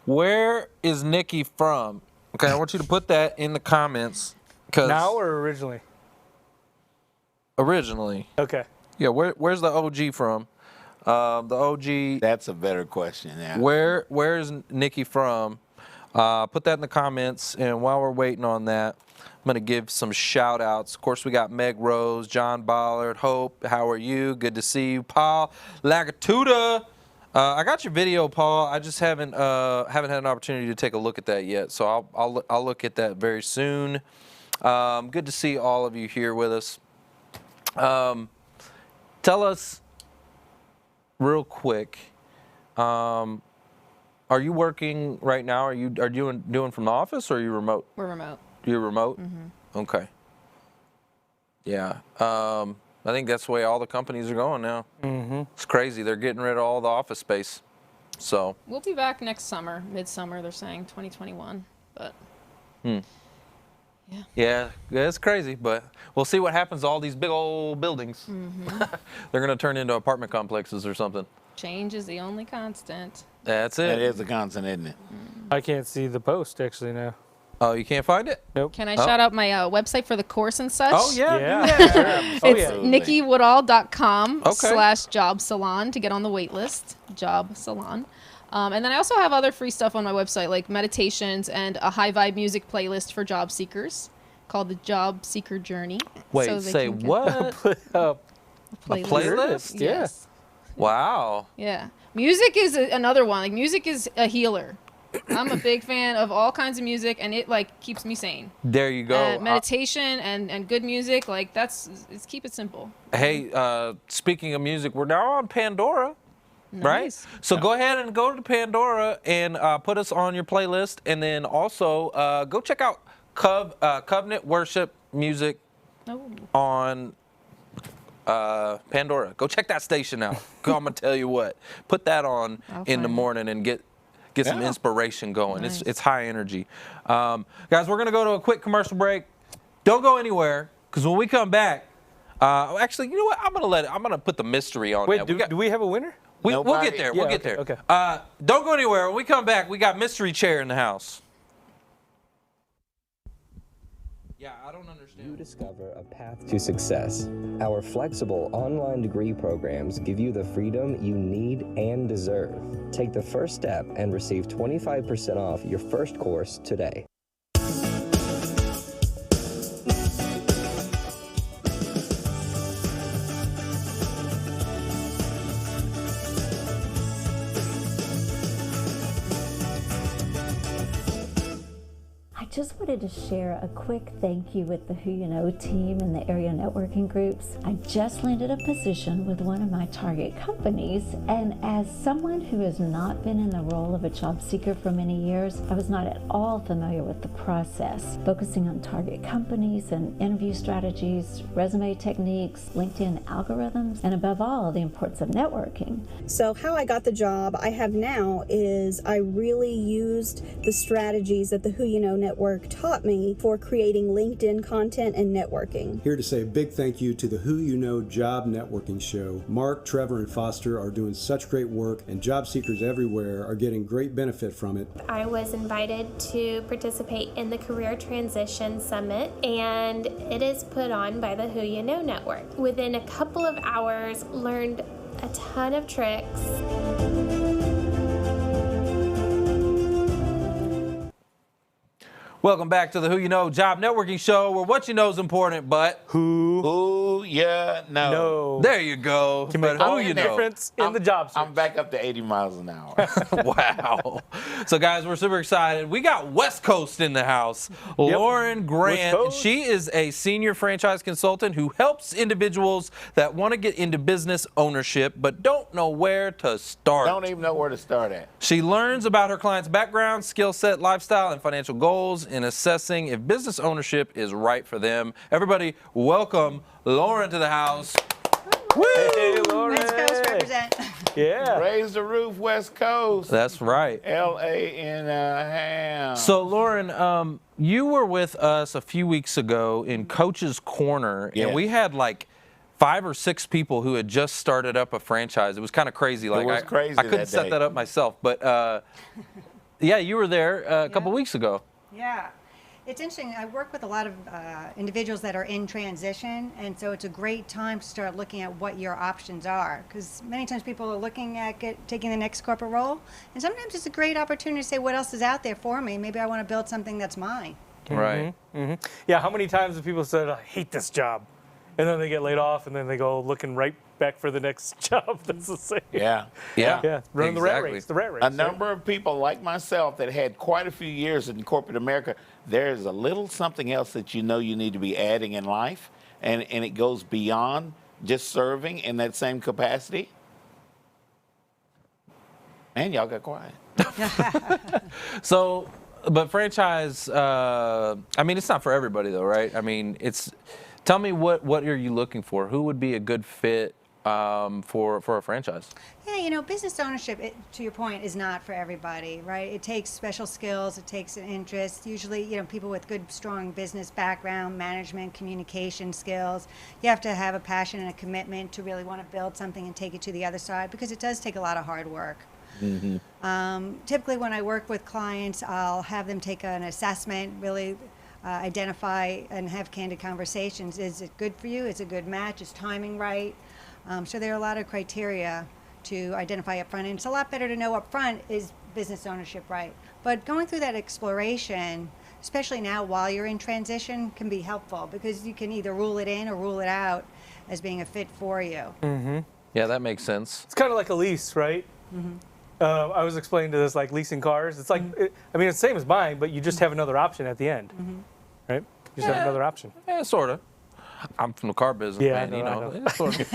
Where is Niki from? Okay, I want you to put that in the comments. Now or originally? Originally. Okay. Yeah, where's the OG from? The OG. That's a better question. Yeah. Where is Niki from? Put that in the comments. And while we're waiting on that, I'm going to give some shout outs. Of course, we got Meg Rose, John Bollard, Hope, how are you? Good to see you. Paul Lagatuda. I got your video, Paul. I just haven't had an opportunity to take a look at that yet. So I'll look at that very soon. Good to see all of you here with us. Tell us real quick, are you working right now? Are you doing from the office, or are you remote? We're remote. You're remote? Mm-hmm. Okay. Yeah. I think that's the way all the companies are going now. Mm-hmm. It's crazy. They're getting rid of all the office space. So we'll be back next summer, midsummer, they're saying 2021. But yeah, it's crazy, but we'll see what happens to all these big old buildings. Mm-hmm. They're going to turn into apartment complexes or something. Change is the only constant. That's it. That is a constant, isn't it? I can't see the post actually now. Oh, you can't find it? Nope. Can I shout out my website for the course and such? Oh, yeah. Yeah. It's nikiwoodall.com/job salon to get on the wait list. Job salon. And then I also have other free stuff on my website, like meditations and a high vibe music playlist for job seekers called the Job Seeker Journey. Wait, so they say can get what? a playlist? Yes. Wow. Yeah. Music is another one. Like, music is a healer. I'm a big fan of all kinds of music, and it, like, keeps me sane. There you go. Meditation and good music, like, it's keep it simple. Hey, speaking of music, we're now on Pandora. Nice. Right? So go ahead and go to Pandora and put us on your playlist. And then also go check out Covenant Worship Music on Pandora. Go check that station out. I'm going to tell you what. Put that on in the morning and get some inspiration going. Nice. It's high energy. Guys, we're going to go to a quick commercial break. Don't go anywhere, because when we come back, actually, you know what? I'm going to put the mystery on. Wait, do we have a winner? We'll get there. We'll get there. Okay. Don't go anywhere. When we come back, we got mystery chair in the house. Yeah, I don't understand. You discover a path to success. Our flexible online degree programs give you the freedom you need and deserve. Take the first step and receive 25% off your first course today. I just wanted to share a quick thank you with the Who You Know team and the area networking groups. I just landed a position with one of my target companies, and as someone who has not been in the role of a job seeker for many years, I was not at all familiar with the process, focusing on target companies and interview strategies, resume techniques, LinkedIn algorithms, and above all, the importance of networking. So how I got the job I have now is I really used the strategies that the Who You Know network Network taught me for creating LinkedIn content and networking. Here to say a big thank you to the Who You Know Job Networking Show. Mark, Trevor, and Foster are doing such great work, and job seekers everywhere are getting great benefit from it. I was invited to participate in the Career Transition Summit, and it is put on by the Who You Know Network. Within a couple of hours, learned a ton of tricks. Welcome back to the Who You Know Job Networking Show, where what you know is important, but Who you know. There you go. But who you know. Difference in the job search. I'm back up to 80 miles an hour. Wow. So, guys, we're super excited. We got West Coast in the house. Lauren Grant. She is a senior franchise consultant who helps individuals that want to get into business ownership but don't know where to start. Don't even know where to start at. She learns about her client's background, skill set, lifestyle, and financial goals in assessing if business ownership is right for them. Everybody, welcome Lauren to the house. Woo! Hey, Lauren. West Coast represent. Yeah. Raise the roof, West Coast. That's right. L.A. in a house. So, Lauren, you were with us a few weeks ago in Coach's Corner, and we had like 5 or 6 people who had just started up a franchise. It was kind of crazy. Like, it was crazy I couldn't set that up myself, but yeah, you were there a couple weeks ago. Yeah. It's interesting. I work with a lot of individuals that are in transition, and so it's a great time to start looking at what your options are, because many times people are looking at taking the next corporate role, and sometimes it's a great opportunity to say, what else is out there for me? Maybe I want to build something that's mine. Right. Mm-hmm. Yeah, how many times have people said, I hate this job, and then they get laid off, and then they go looking right back for the next job that's the same. Yeah. Running the rat race. A number of people like myself that had quite a few years in corporate America, there's a little something else that you know you need to be adding in life, and it goes beyond just serving in that same capacity. And y'all got quiet. So, but franchise, I mean, it's not for everybody though, right? I mean, tell me what are you looking for? Who would be a good fit for a franchise? Yeah, you know, business ownership, to your point, is not for everybody, right? It takes special skills, it takes an interest. Usually, you know, people with good, strong business background, management, communication skills. You have to have a passion and a commitment to really want to build something and take it to the other side, because it does take a lot of hard work. Mm-hmm. Typically, when I work with clients, I'll have them take an assessment, really identify and have candid conversations. Is it good for you? Is it a good match? Is timing right? So there are a lot of criteria to identify up front, and it's a lot better to know up front, is business ownership right? But going through that exploration, especially now while you're in transition, can be helpful, because you can either rule it in or rule it out as being a fit for you. Mm-hmm. Yeah, that makes sense. It's kind of like a lease, right? Mm-hmm. I was explaining to this, like leasing cars. It's like, I mean, it's the same as buying, but you just have another option at the end, right? You just have another option. Yeah, sort of. I'm from the car business, man. I know. It's sort of.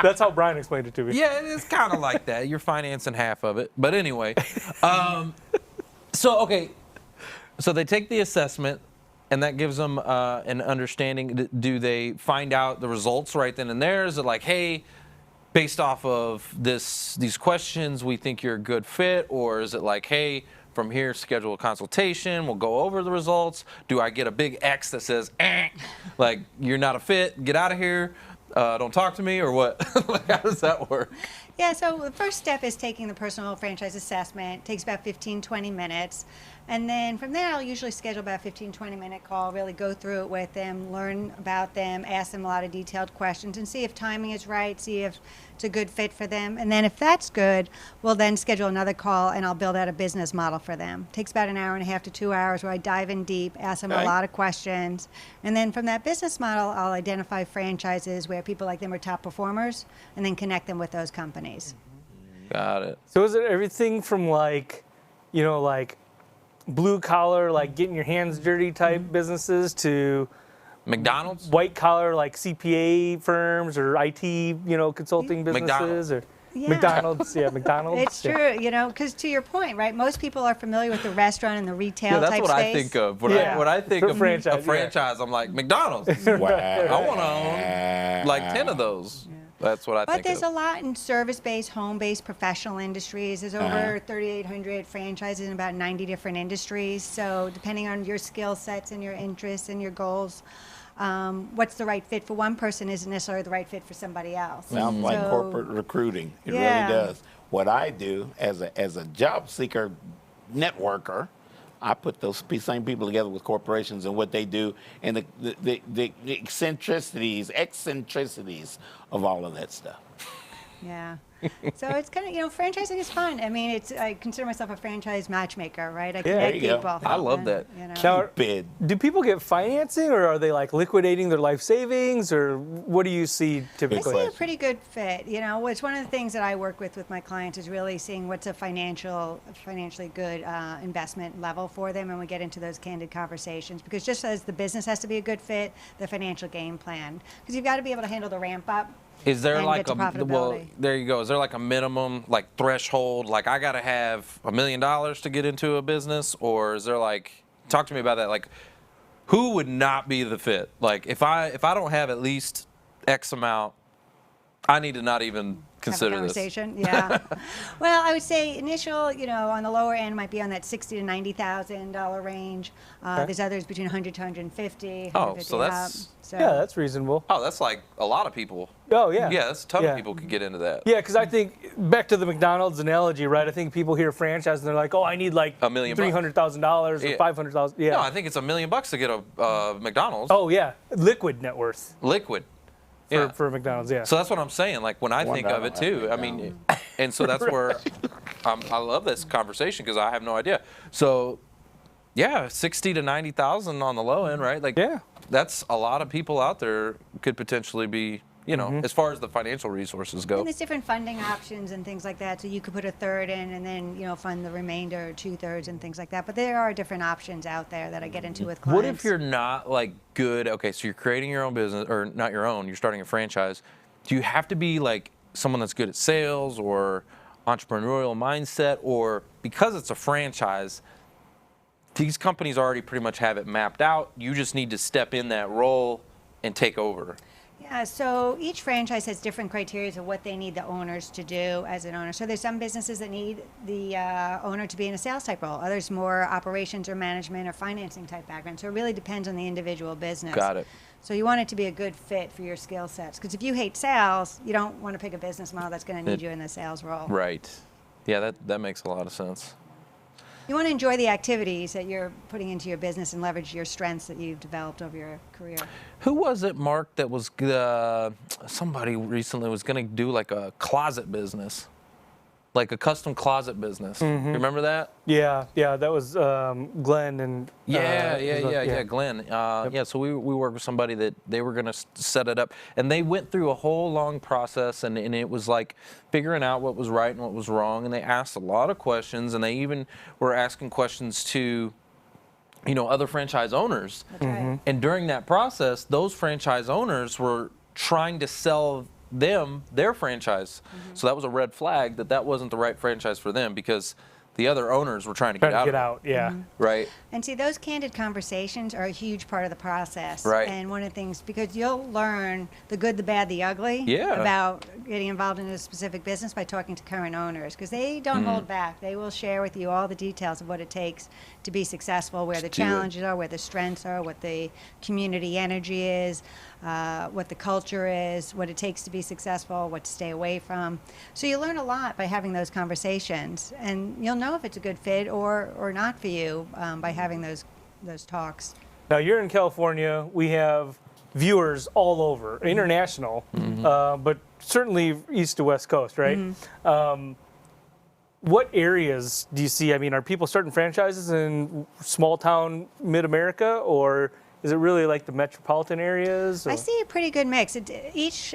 That's how Brian explained it to me. Yeah, it's kind of like that. You're financing half of it. But anyway, so they take the assessment, and that gives them an understanding. Do they find out the results right then and there? Is it like, hey, based off of these questions, we think you're a good fit? Or is it like, hey, from here, schedule a consultation, we'll go over the results? Do I get a big X that says, like, you're not a fit, get out of here, don't talk to me, or what? Like, how does that work? Yeah, so the first step is taking the personal franchise assessment. It takes about 15-20 minutes. And then from there, I'll usually schedule about a 15-20 minute call, really go through it with them, learn about them, ask them a lot of detailed questions, and see if timing is right, see if it's a good fit for them. And then if that's good, we'll then schedule another call, and I'll build out a business model for them. It takes about an hour and a half to 2 hours where I dive in deep, ask them a lot of questions. And then from that business model, I'll identify franchises where people like them are top performers, and then connect them with those companies. Got it. So is it everything from like, you know, like blue collar, like getting your hands dirty type businesses, to McDonald's, white collar, like CPA firms or IT, you know, consulting businesses, or McDonald's? Yeah, McDonald's. It's true, you know, because to your point, right? Most people are familiar with the restaurant and the retail type space. That's what I think of. When I think of a franchise, I'm like, McDonald's. Wow. I want to own like 10 of those. That's what I But think there's of. a lot in service-based, home-based, professional industries. There's over 3,800 franchises in about 90 different industries. So depending on your skill sets and your interests and your goals, what's the right fit for one person isn't necessarily the right fit for somebody else. Sounds like So- corporate recruiting. It Yeah. really does. What I do as a job seeker networker, I put those same people together with corporations and what they do and the eccentricities of all of that stuff. Yeah. So it's kind of, franchising is fun. I mean, I consider myself a franchise matchmaker, right? I connect there you go. people. I love that. Now, Bid. do people get financing, or are they like liquidating their life savings, or what do you see I typically? see a pretty good fit. It's one of the things that I work with my clients is really seeing what's a financially good investment level for them, and we get into those candid conversations. Because just as the business has to be a good fit, the financial game plan, because you've got to be able to handle the ramp up. Is there and like get to profitability. there you go. Is there like a minimum like threshold? Like I got to have $1 million to get into a business, or is there like, talk to me about that. Like, who would not be the fit? Like if I don't have at least X amount, I need to not even consider Have a this. conversation. Yeah. Well, I would say initial, on the lower end might be on that $60,000 to $90,000 range. There's others between 100 to 150. Oh, so that's Yeah, that's reasonable. Oh, that's like a lot of people. Oh, yeah. Yeah, that's a ton Yeah. of people could get into that. Yeah, because I think back to the McDonald's analogy, right? I think people hear franchise and they're like, "Oh, I need like $1 million, $300,000 or Yeah. $500,000." Yeah. No, I think it's $1 million to get a McDonald's. Oh yeah, liquid net worth Liquid. Yeah. for McDonald's. Yeah. So that's what I'm saying. Like when I think of it too, I mean, and so that's where I love this conversation because I have no idea. So, yeah, 60 to 90,000 on the low end, right? Like, yeah, that's a lot of people out there could potentially be, as far as the financial resources go. And there's different funding options and things like that. So you could put a third in and then, fund the remainder, 2/3 and things like that. But there are different options out there that I get into with clients. What if you're not like good? Okay, so you're creating your own business, or not your own, you're starting a franchise. Do you have to be like someone that's good at sales or entrepreneurial mindset, or because it's a franchise, these companies already pretty much have it mapped out? You just need to step in that role and take over. Yeah, so each franchise has different criteria of what they need the owners to do as an owner. So there's some businesses that need the owner to be in a sales type role. Others more operations or management or financing type background. So it really depends on the individual business. Got it. So you want it to be a good fit for your skill sets. Because if you hate sales, you don't want to pick a business model that's going to need you in the sales role. Right. Yeah, that makes a lot of sense. You want to enjoy the activities that you're putting into your business and leverage your strengths that you've developed over your career. Who was it, Mark, that was somebody recently was going to do like a closet business, like a custom closet business? You remember that? Yeah, that was Glenn and. Yeah, Glenn. Yeah, so we worked with somebody that they were going to set it up, and they went through a whole long process, and it was like figuring out what was right and what was wrong, and they asked a lot of questions, and they even were asking questions to other franchise owners. That's right. And during that process, those franchise owners were trying to sell them their franchise. So that was a red flag that wasn't the right franchise for them, because the other owners were trying to get out. Yeah. Right. And see, those candid conversations are a huge part of the process. Right. And one of the things, because you'll learn the good, the bad, the ugly Yeah. about getting involved in a specific business by talking to current owners, because they don't hold back. They will share with you all the details of what it takes to be successful, where the do it. challenges are, where the strengths are, what the community energy is, what the culture is, what it takes to be successful, what to stay away from. So you learn a lot by having those conversations, and you'll know if it's a good fit or not for you by having those talks. Now you're in California. We have viewers all over, international, but certainly east to west coast, right? What areas do you see? I mean, are people starting franchises in small town mid-America, or is it really like the metropolitan areas? Or? I see a pretty good mix. Each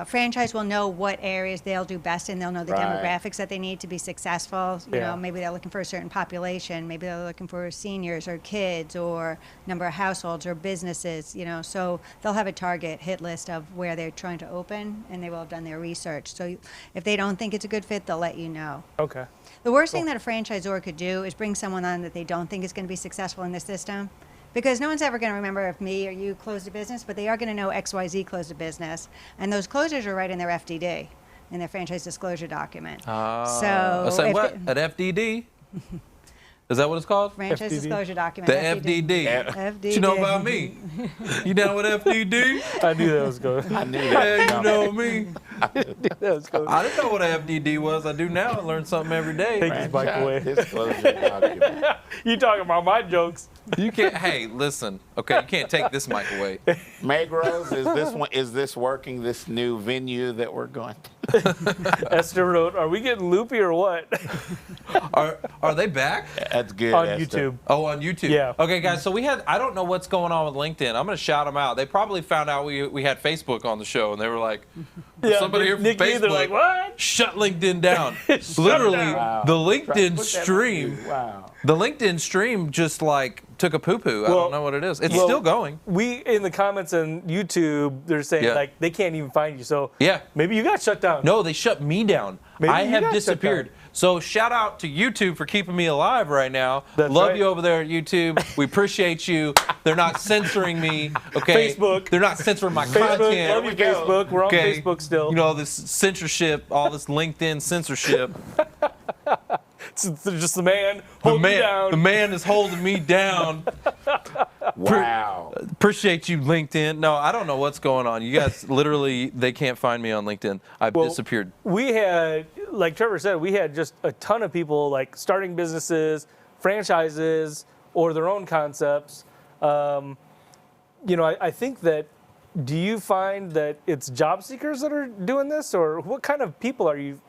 franchise will know what areas they'll do best in. They'll know the demographics that they need to be successful. You know, maybe they're looking for a certain population. Maybe they're looking for seniors or kids or number of households or businesses. So they'll have a target hit list of where they're trying to open, and they will have done their research. So if they don't think it's a good fit, they'll let you know. Okay. The worst thing that a franchisor could do is bring someone on that they don't think is going to be successful in the system, Because no one's ever going to remember if me or you closed a business, but they are going to know XYZ closed a business. And those closures are right in their FDD, in their franchise disclosure document. So say what? An FDD? Is that what it's called? Franchise disclosure document. The FDD. FDD. You know about me. You down with FDD? I knew that was going. I knew that. Yeah, you know me. That was going. I didn't know what an FDD was. I do now. I learn something every day. Take his mic away. Disclosure document. You talking about my jokes? You can't. Hey, listen. Okay, you can't take this mic away. Meg Rose, is this working? This new venue that we're going to? Esther wrote, "Are we getting loopy or what?" Are they back? That's good. On Esther. YouTube. Oh, on YouTube. Yeah. Okay, guys. So I don't know what's going on with LinkedIn. I'm going to shout them out. They probably found out we had Facebook on the show, and they were like, somebody here from Nikki, Facebook. they're like, what? Shut LinkedIn down. Literally, Wow. the LinkedIn stream. Wow. The LinkedIn stream just like took a poo-poo. I don't know what it is. It's still going. We in the comments on YouTube, they're saying like they can't even find you. So yeah, maybe you got shut down. No, they shut me down. Maybe I you have got disappeared. shut down. So shout out to YouTube for keeping me alive right now. That's Love right. you over there at YouTube. We appreciate you. They're not censoring me. Okay. Facebook. They're not censoring my Facebook, content. love you, Facebook. We're on Facebook still. You know, this censorship, all this LinkedIn censorship. It's just the man holding me down. The man is holding me down. Wow. Appreciate you, LinkedIn. No, I don't know what's going on. You guys literally, they can't find me on LinkedIn. I've disappeared. We had, like Trevor said, we had just a ton of people like starting businesses, franchises, or their own concepts. You know, I think that, do you find that it's job seekers that are doing this, or what kind of people are you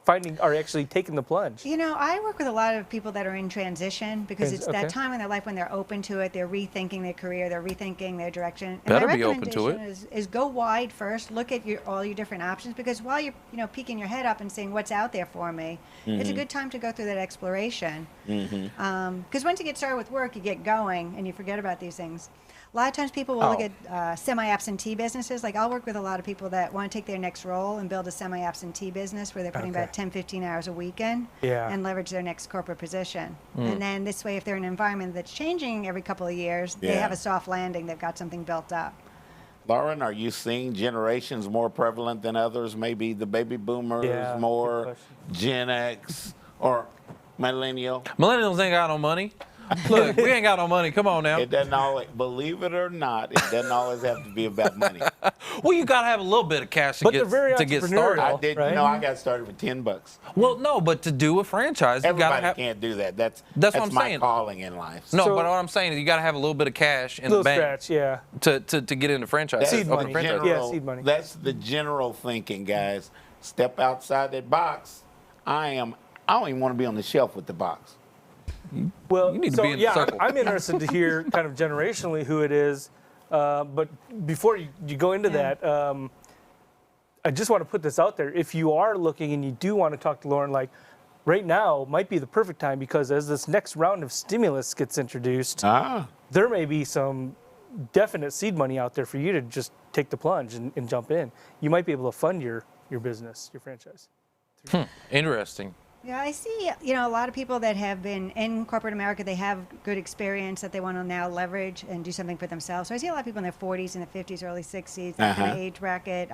finding are actually taking the plunge? You know, I work with a lot of people that are in transition because it's Okay. that time in their life when they're open to it, they're rethinking their career, they're rethinking their direction. And Better my be open to it. recommendation is go wide first, look at all your different options, because while you're peeking your head up and saying what's out there for me, it's a good time to go through that exploration. Because once you get started with work, you get going and you forget about these things. A lot of times people will look at semi-absentee businesses. Like I'll work with a lot of people that want to take their next role and build a semi-absentee business where they're putting about 10, 15 hours a week in and leverage their next corporate position. And then this way, if they're in an environment that's changing every couple of years, they have a soft landing. They've got something built up. Lauren, are you seeing generations more prevalent than others? Maybe the baby boomers more, Gen X, or millennial? Millennials ain't got no money. Look, we ain't got no money. Come on now. It doesn't always, believe it or not, it doesn't always have to be about money. Well, you got to have a little bit of cash to But get they're very started. I did, right? I got started with $10. Well, no, but to do a franchise, you got to Everybody have. can't do that. That's what I'm my saying. calling in life. No, So- but what I'm saying is you got to have a little bit of cash in the Little bank scratch, yeah. to get into franchise. That's Seed the money. franchise. Yeah, seed money. That's the general thinking, guys. Step outside that box. I don't even want to be on the shelf with the box. Well, You need to so be in the circle. I'm interested to hear kind of generationally who it is. But before you go into that, I just want to put this out there. If you are looking and you do want to talk to Lauren, like right now might be the perfect time because as this next round of stimulus gets introduced, there may be some definite seed money out there for you to just take the plunge and jump in. You might be able to fund your business, your franchise. Interesting. Yeah, I see, a lot of people that have been in corporate America, they have good experience that they want to now leverage and do something for themselves. So I see a lot of people in their 40s and their 50s, early 60s, that kind of age bracket,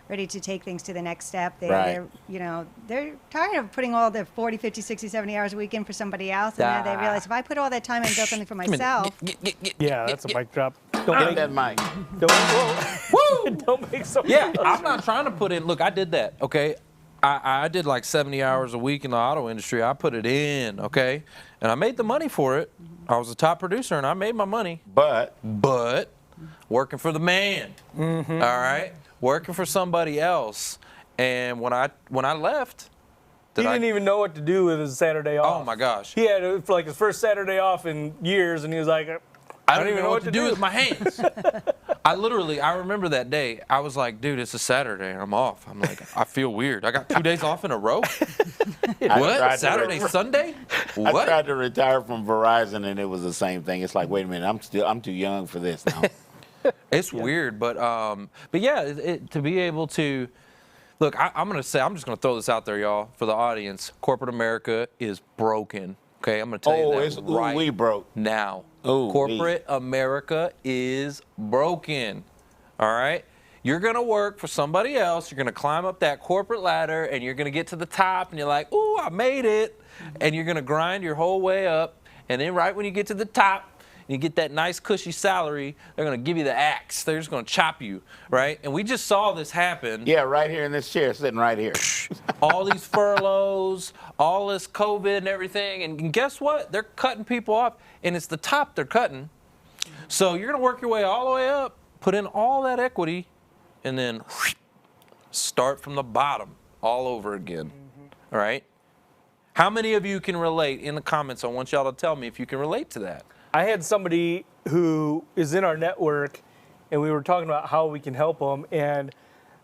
ready to take things to the next step. They're tired of putting all the 40, 50, 60, 70 hours a week in for somebody else. And now they realize if I put all that time in and build something for myself. Yeah, that's a mic drop. Don't that mic. Don't make so Yeah, I'm not trying to put in. Look, I did that. Okay. I did like 70 hours a week in the auto industry. I put it in, okay? And I made the money for it. I was a top producer and I made my money. But working for the man, all right? Working for somebody else. And when I left, he didn't even know what to do with his Saturday off. Oh my gosh. He had like his first Saturday off in years and he was like, I don't even know what to do with my hands. I remember that day. I was like, dude, it's a Saturday. I'm off. I'm like, I feel weird. I got 2 days off in a row. What? Saturday, Sunday? What? I tried to retire from Verizon, and it was the same thing. It's like, wait a minute, I'm too young for this now. It's weird, but yeah, to be able to look, I'm just gonna throw this out there, y'all, for the audience. Corporate America is broken. Okay, I'm going to tell you that it's right we broke now. Ooh, Corporate America is broken. All right? You're going to work for somebody else. You're going to climb up that corporate ladder, and you're going to get to the top, and you're like, ooh, I made it. And you're going to grind your whole way up. And then right when you get to the top, you get that nice cushy salary, they're going to give you the axe. They're just going to chop you, right? And we just saw this happen. Yeah, right here in this chair, sitting right here. All these furloughs, all this COVID and everything. And guess what? They're cutting people off, and it's the top they're cutting. So you're going to work your way all the way up, put in all that equity, and then start from the bottom all over again, all right? How many of you can relate? In the comments, I want y'all to tell me if you can relate to that. I had somebody who is in our network, and we were talking about how we can help them, and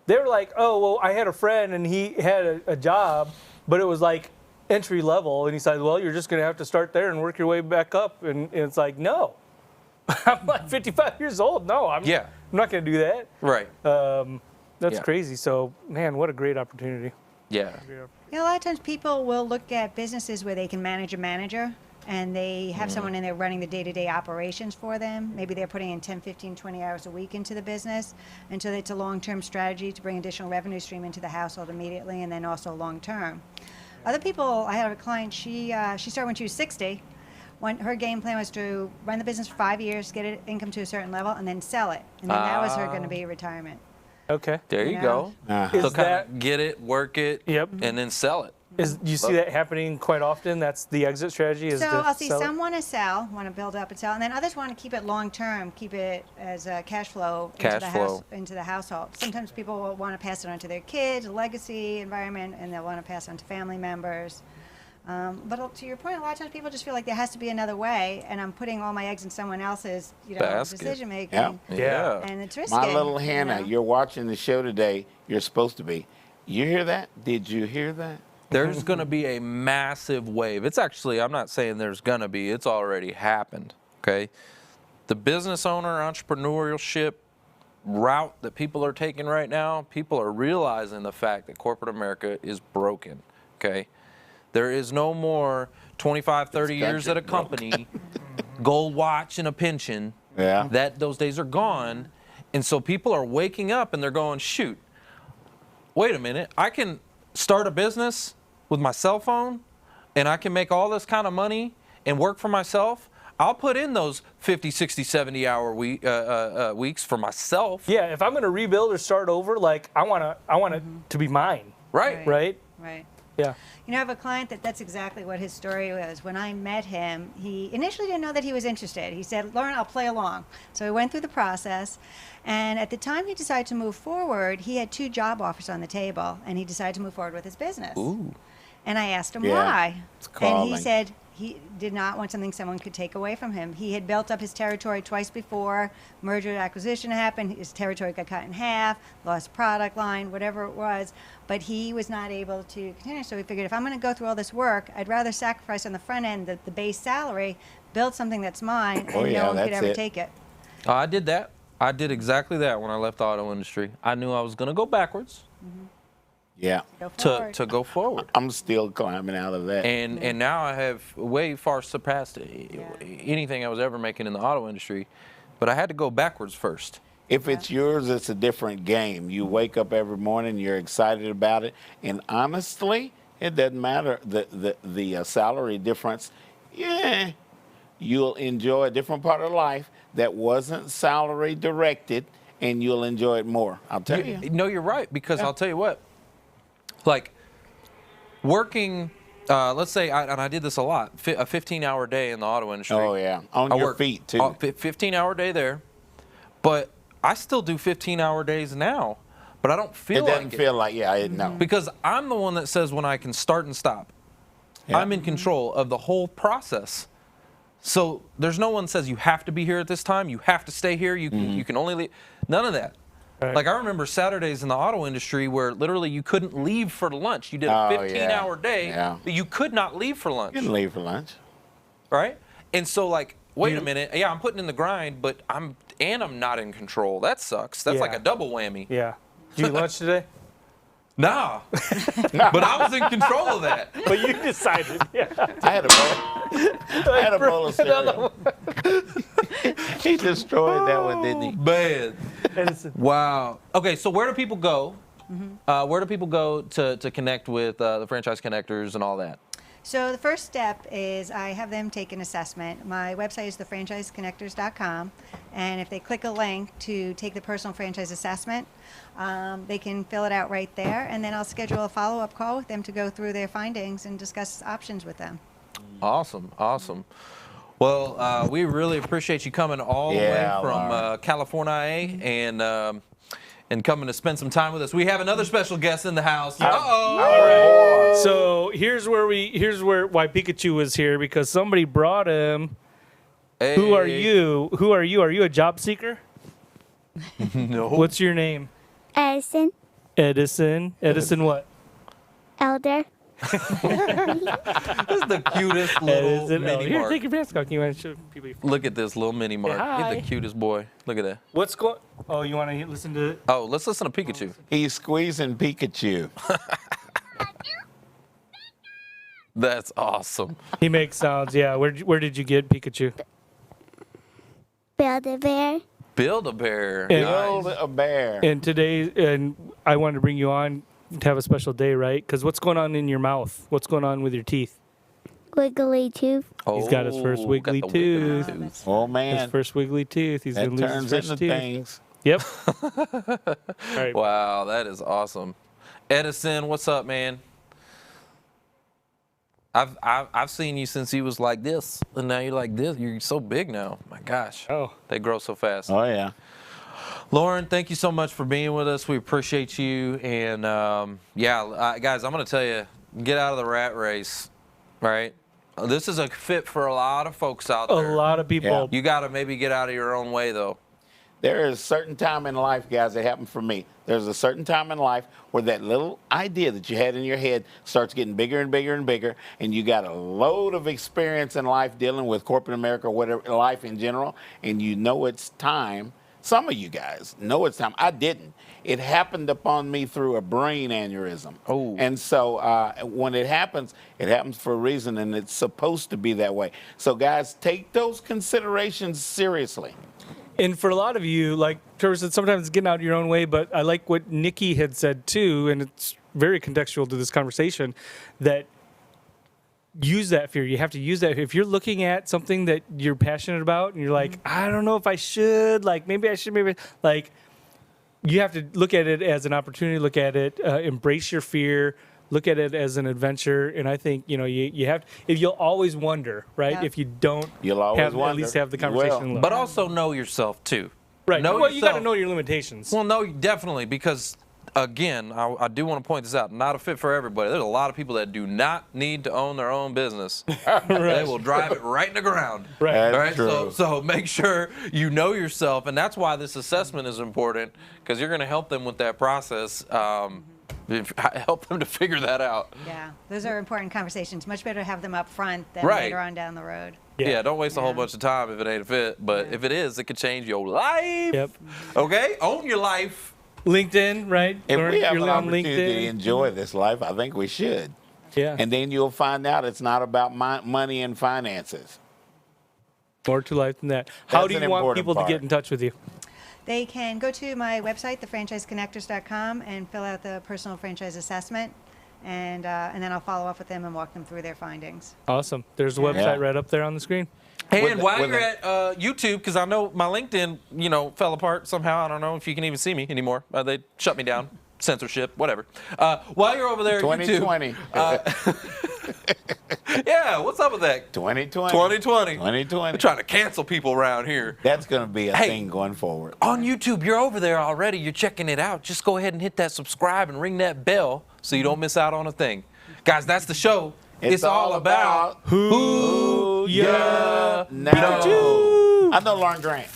they were like, oh, well, I had a friend, and he had a job, but it was like entry level, and he said, well, you're just going to have to start there and work your way back up, and it's like, no. I'm like 55 years old. No, I'm not going to do that. Right. That's crazy. So, man, what a great opportunity. Yeah. A lot of times people will look at businesses where they can manage a manager, and they have someone in there running the day-to-day operations for them. Maybe they're putting in 10, 15, 20 hours a week into the business. And so it's a long-term strategy to bring additional revenue stream into the household immediately, and then also long-term. Other people, I had a client, she started when she was 60. Her game plan was to run the business for 5 years, get it income to a certain level, and then sell it. And then that was her going to be retirement. Okay. There you go. So kind of get it, work it, and then sell it. Do you see that happening quite often? That's the exit strategy? So I'll see some want to sell, want to build up and sell, and then others want to keep it long term, keep it as a cash flow into the household. Sometimes people will want to pass it on to their kids, a legacy environment, and they'll want to pass it on to family members. But to your point, a lot of times people just feel like there has to be another way, and I'm putting all my eggs in someone else's, decision making. Yeah. And it's risky. My little Hannah, you're watching the show today. You're supposed to be. You hear that? Did you hear that? There's going to be a massive wave. It's actually, I'm not saying there's going to be, it's already happened, okay? The business owner, entrepreneurship route that people are taking right now, people are realizing the fact that corporate America is broken, okay? There is no more 25, 30 years at a company, gold watch and a pension. Yeah. Those days are gone. And so people are waking up and they're going, shoot, wait a minute, I can start a business with my cell phone and I can make all this kind of money and work for myself. I'll put in those 50, 60, 70 hour weeks for myself. Yeah, if I'm going to rebuild or start over, like I want it to be mine. Right. Right? Right. Yeah. I have a client that's exactly what his story was. When I met him, he initially didn't know that he was interested. He said, Lauren, I'll play along. So he went through the process. And at the time he decided to move forward, he had 2 job offers on the table, and he decided to move forward with his business. Ooh. And I asked him why. It's calling. And he said he did not want something someone could take away from him. He had built up his territory twice before. Merger and acquisition happened. His territory got cut in half, lost product line, whatever it was. But he was not able to continue. So he figured, if I'm going to go through all this work, I'd rather sacrifice on the front end the base salary, build something that's mine, and no one could ever take it. I did that. I did exactly that when I left the auto industry. I knew I was going to go backwards. Yeah. To go forward. I'm still climbing out of that. And now I have way far surpassed anything I was ever making in the auto industry, but I had to go backwards first. If it's yours, it's a different game. You wake up every morning, you're excited about it, and honestly, it doesn't matter the salary difference. Yeah, you'll enjoy a different part of life that wasn't salary directed, and you'll enjoy it more. I'll tell you. No, you're right, because I'll tell you what. Like working, let's say, and I did this a lot, a 15-hour day in the auto industry. Oh, yeah. On your feet, too. 15-hour day there. But I still do 15-hour days now, but I don't feel like it. It doesn't feel like, no. Because I'm the one that says when I can start and stop. Yeah. I'm in control of the whole process. So there's no one says you have to be here at this time, you have to stay here, you can only leave. None of that. Right. Like I remember Saturdays in the auto industry where literally you couldn't leave for lunch. You did a 15-hour day, but you could not leave for lunch. You can leave for lunch. Right? And so like, wait a minute, I'm putting in the grind, but I'm not in control. That sucks. That's like a double whammy. Yeah. Did you eat lunch today? Nah. But I was in control of that. But you decided. Yeah. I had a bowl of cereal. He destroyed that one, didn't he? Man. Wow. Okay, so where do people go? Where do people go to connect with the Franchise Connectors and all that? So the first step is I have them take an assessment. My website is thefranchiseconnectors.com, and if they click a link to take the personal franchise assessment, they can fill it out right there, and then I'll schedule a follow-up call with them to go through their findings and discuss options with them. Awesome, awesome. Well, we really appreciate you coming all the way from California and coming to spend some time with us. We have another special guest in the house. All right. So here's why Pikachu was here, because somebody brought him. Hey. Who are you? Who are you? Are you a job seeker? No. What's your name? Edison. Edison. Edison what? Elder. This is the cutest little mini Here, Mark. take your mask off. You want to show people? Look at this little mini Mark. hi. He's the cutest boy. Look at that. What's going? Oh, you want to listen to it? Oh, let's listen to Pikachu. He's squeezing Pikachu. That's awesome. He makes sounds. Yeah. Where did you get Pikachu? Build-A-Bear. Build-A-Bear. Build a bear. And today, I wanted to bring you on to have a special day, right? Because what's going on in your mouth? What's going on with your teeth? Wiggly tooth. He's got his first wiggly got the tooth. wiggly tooth. Oh, man. His first wiggly tooth. He's That going to lose turns his first into tooth. things. Yep. All right. Wow, that is awesome. Edison, what's up, man? I've seen you since he was like this, and now you're like this. You're so big now. My gosh. Oh. They grow so fast. Oh, yeah. Lauren, thank you so much for being with us. We appreciate you. And guys, I'm going to tell you, get out of the rat race, right? This is a fit for a lot of folks out there. A lot of people. Yeah. You got to maybe get out of your own way, though. There is a certain time in life, guys, that happened for me. There's a certain time in life where that little idea that you had in your head starts getting bigger and bigger and bigger, and you got a load of experience in life dealing with corporate America or whatever, life in general, and you know it's time. Some of you guys know it's time. I didn't. It happened upon me through a brain aneurysm. Oh. And so when it happens for a reason, and it's supposed to be that way. So, guys, take those considerations seriously. And for a lot of you, like Trevor said, sometimes it's getting out of your own way, but I like what Niki had said too, and it's very contextual to this conversation, that use that fear. You have to use that. If you're looking at something that you're passionate about and you're like, I don't know if I should, like maybe I should, like you have to look at it as an opportunity, look at it, embrace your fear, look at it as an adventure. And I think, you have, if you'll always wonder, right? Yeah. If you don't You'll always at least have the wonder. You will. conversation. But also know yourself, too. Right. Know Well, you got to yourself. know your limitations. Well, no, definitely, because, again, I do want to point this out, not a fit for everybody. There's a lot of people that do not need to own their own business. They will drive it right in the ground. Right. That's All right, true. so make sure you know yourself, and that's why this assessment is important, because you're going to help them with that process, help them to figure that out. Yeah, those are important conversations. Much better to have them up front than Right. later on down the road. Yeah, don't waste a whole bunch of time if it ain't a fit, but if it is, it could change your life. Yep. Okay? Own your life. LinkedIn, right? If we have You're an on opportunity to enjoy this life, I think we should. Yeah. And then you'll find out it's not about money and finances. More to life than that. How That's do an you want important people to part. get in touch with you? They can go to my website, thefranchiseconnectors.com, and fill out the personal franchise assessment, and then I'll follow up with them and walk them through their findings. Awesome. There's the website right up there on the screen. And while you're at YouTube, because I know my LinkedIn, fell apart somehow. I don't know if you can even see me anymore. They shut me down. Censorship, whatever. While you're over there at 2020. YouTube. Yeah, what's up with that? 2020. 2020. 2020. We're trying to cancel people around here. That's going to be a thing going forward. On YouTube, you're over there already. You're checking it out. Just go ahead and hit that subscribe and ring that bell so you don't miss out on a thing. Guys, that's the show. It's all about who ya know. I know Lauren Grant.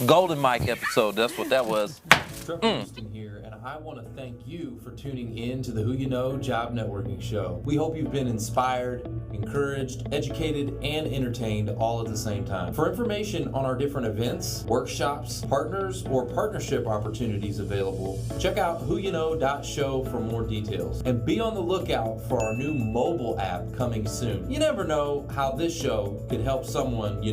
Golden Mike episode. That's what that was. Trevor Houston here, and I want to thank you for tuning in to the Who You Know Job Networking Show. We hope you've been inspired, encouraged, educated, and entertained all at the same time. For information on our different events, workshops, partners, or partnership opportunities available, check out whoyouknow.show for more details. And be on the lookout for our new mobile app coming soon. You never know how this show could help someone you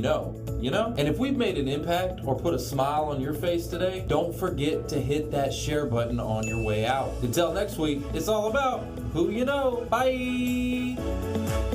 know? And if we've made an impact or put a smile on your face today, don't forget to hit that share button on your way out. Until next week, it's all about Who You Know. Bye!